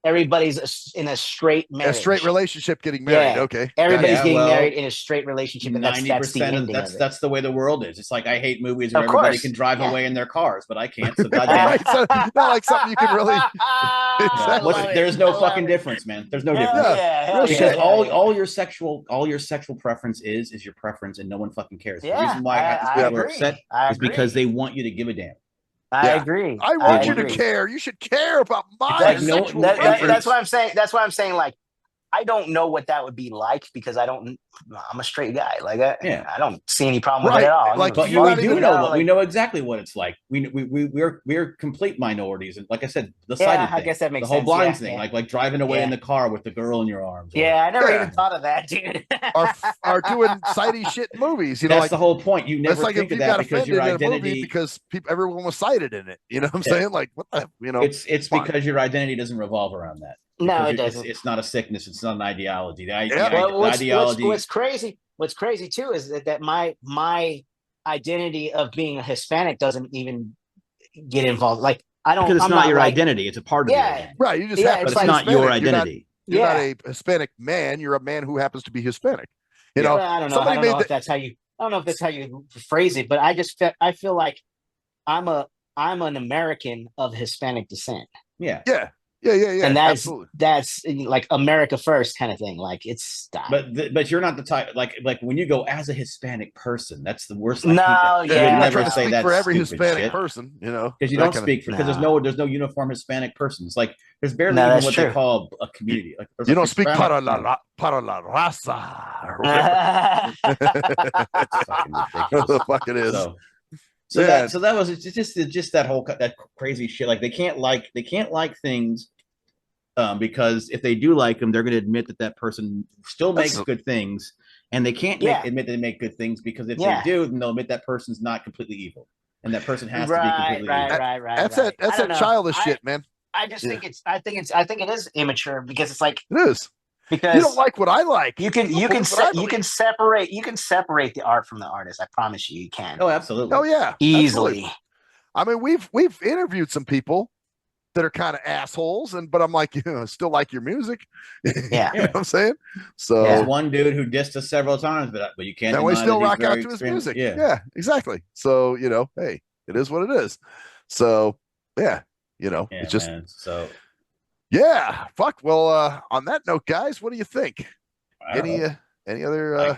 D: Everybody's in a straight marriage.
C: A straight relationship getting married. Okay.
D: Everybody's getting married in a straight relationship. And that's the ending of it.
F: That's the way the world is. It's like I hate movies where everybody can drive away in their cars, but I can't. So goddamn.
C: Not like something you can really.
F: There's no fucking difference, man. There's no difference. Because all your sexual preference is your preference, and no one fucking cares. The reason why half these people are upset is because they want you to give a damn.
D: I agree.
C: I want you to care. You should care about my sexual preference.
D: That's what I'm saying. That's why I'm saying, like, I don't know what that would be like because I'm a straight guy. Like, I don't see any problem with it at all.
C: Like,
F: but we know exactly what it's like. We're complete minorities, and like I said, the sighted thing,
D: I guess that makes
F: the whole
D: sense.
F: blind thing, like driving away in the car with the girl in your arms.
D: I never even thought of that, dude.
C: are doing sighty shit movies.
F: That's the whole point. You never think of that because your identity,
C: because everyone was cited in it. You know what I'm saying? Like, what the,
F: it's because your identity doesn't revolve around that.
D: No, it doesn't.
F: It's not a sickness. It's not an ideology.
D: What's crazy too is that my identity of being a Hispanic doesn't even get involved. Like I don't.
F: Because it's
D: I'm
F: not your
D: like,
F: identity; it's a part of the identity.
C: Right. You just
D: Yeah,
C: happen
F: But
C: to
F: it's
C: be
F: not your
C: Hispanic.
F: identity.
C: You're not a Hispanic man. You're a man who happens to be Hispanic. You know,
D: Well, I don't know.
C: somebody
D: I don't know if that's how you. I don't know if that's how you phrase it, but I feel like I'm an American of Hispanic descent.
F: Yeah.
C: Yeah.
D: And
C: absolutely.
D: that's like America first kind of thing. Like it's
F: But you're not the type like when you go as a Hispanic person, that's the worst.
D: No,
F: I hate that.
D: yeah,
F: You
C: I'm
F: would
C: not
F: never
C: trying to
F: say
C: speak
F: that
C: for every
F: stupid
C: Hispanic
F: shit.
C: person, you know,
F: Because you
C: that
F: don't
C: kind of-
F: speak for because there's no uniform Hispanic persons. Like there's barely
D: No,
F: even
D: that's
F: what
D: true.
F: they call a community. Like
C: You don't speak
F: Hispanic-
C: para la raza.
F: Fucking ridiculous.
C: What the fuck it is.
F: So
C: Yeah.
F: that was just that whole that crazy shit. Like they can't like things because if they do like them, they're going to admit that person still makes good things, and they can't admit they make good things because if they do, then they'll admit that person's not completely evil, and that person has to be completely evil.
D: Right.
C: That's that childish shit, man.
D: I just think I think it is immature because it's like
C: It is.
D: because
C: You don't like what I like.
D: you can separate the art from the artist. I promise you can.
F: Oh, absolutely.
C: Oh yeah,
D: Easily.
C: absolutely. I mean, we've interviewed some people that are kind of assholes, but I'm like, I still like your music.
D: Yeah.
C: You know what I'm saying? So
F: There's one dude who dissed us several times, but you can't.
C: and we
F: deny
C: still
F: that he's
C: rock out
F: very
C: to his
F: extreme.
C: music.
F: Yeah.
C: Yeah, exactly. So hey, it is what it is. So yeah, it's just
F: man. So
C: yeah. Fuck. Well, on that note, guys, what do you think?
F: I don't know.
C: Any other?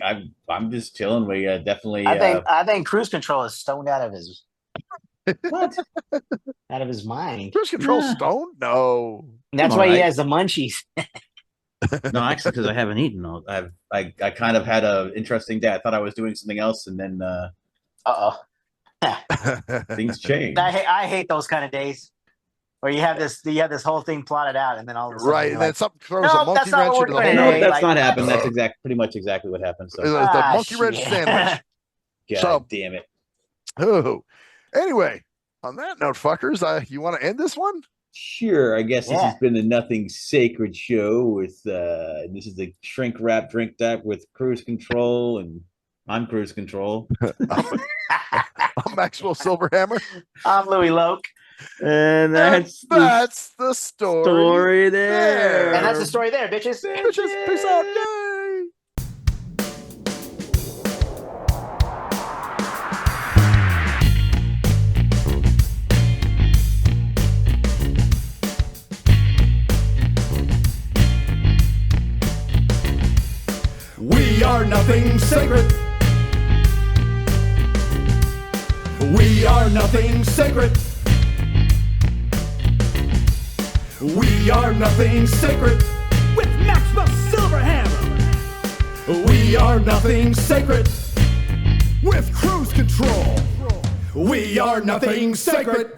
F: I'm just chilling. We definitely.
D: I think Cruise Control is stoned out of his
F: What?
D: out of his mind.
C: Cruise Control Stone? No.
D: And that's
F: Come
D: why
F: on,
D: he
F: I-
D: has the munchies.
F: No, actually, because I haven't eaten. I kind of had a interesting day. I thought I was doing something else, and then things changed.
D: I hate those kind of days where you have this whole thing plotted out, and then all of a sudden
C: Right,
D: you're
C: and then
D: like,
C: something throws
D: "Nope,
C: a monkey
D: that's not
C: wrench
D: what
C: into
D: we're
C: the
D: doing
C: whole
F: No,
D: today."
C: thing.
F: that's
D: Like,
F: not happened. That's pretty much exactly what happened. So,
C: The monkey wrench
D: shit.
C: sandwich.
F: God
C: So-
F: damn it.
C: Oh. Anyway, on that note, fuckers, you want to end this one?
F: Sure, I guess this
D: Yeah.
F: has been the Nothing Sacred show with this is the Shrink Wrap Drink That with Cruise Control, and I'm Cruise Control.
C: I'm Maxwell Silverhammer.
D: I'm Louie Loke.
F: And
C: That's the story.
F: there.
D: And that's the story there, bitches.
C: Bitches, peace out. Yay.
A: We are nothing sacred. We are nothing sacred. We are nothing sacred.
B: With Maxwell Silverhammer.
A: We are nothing sacred. With cruise control. We are nothing sacred.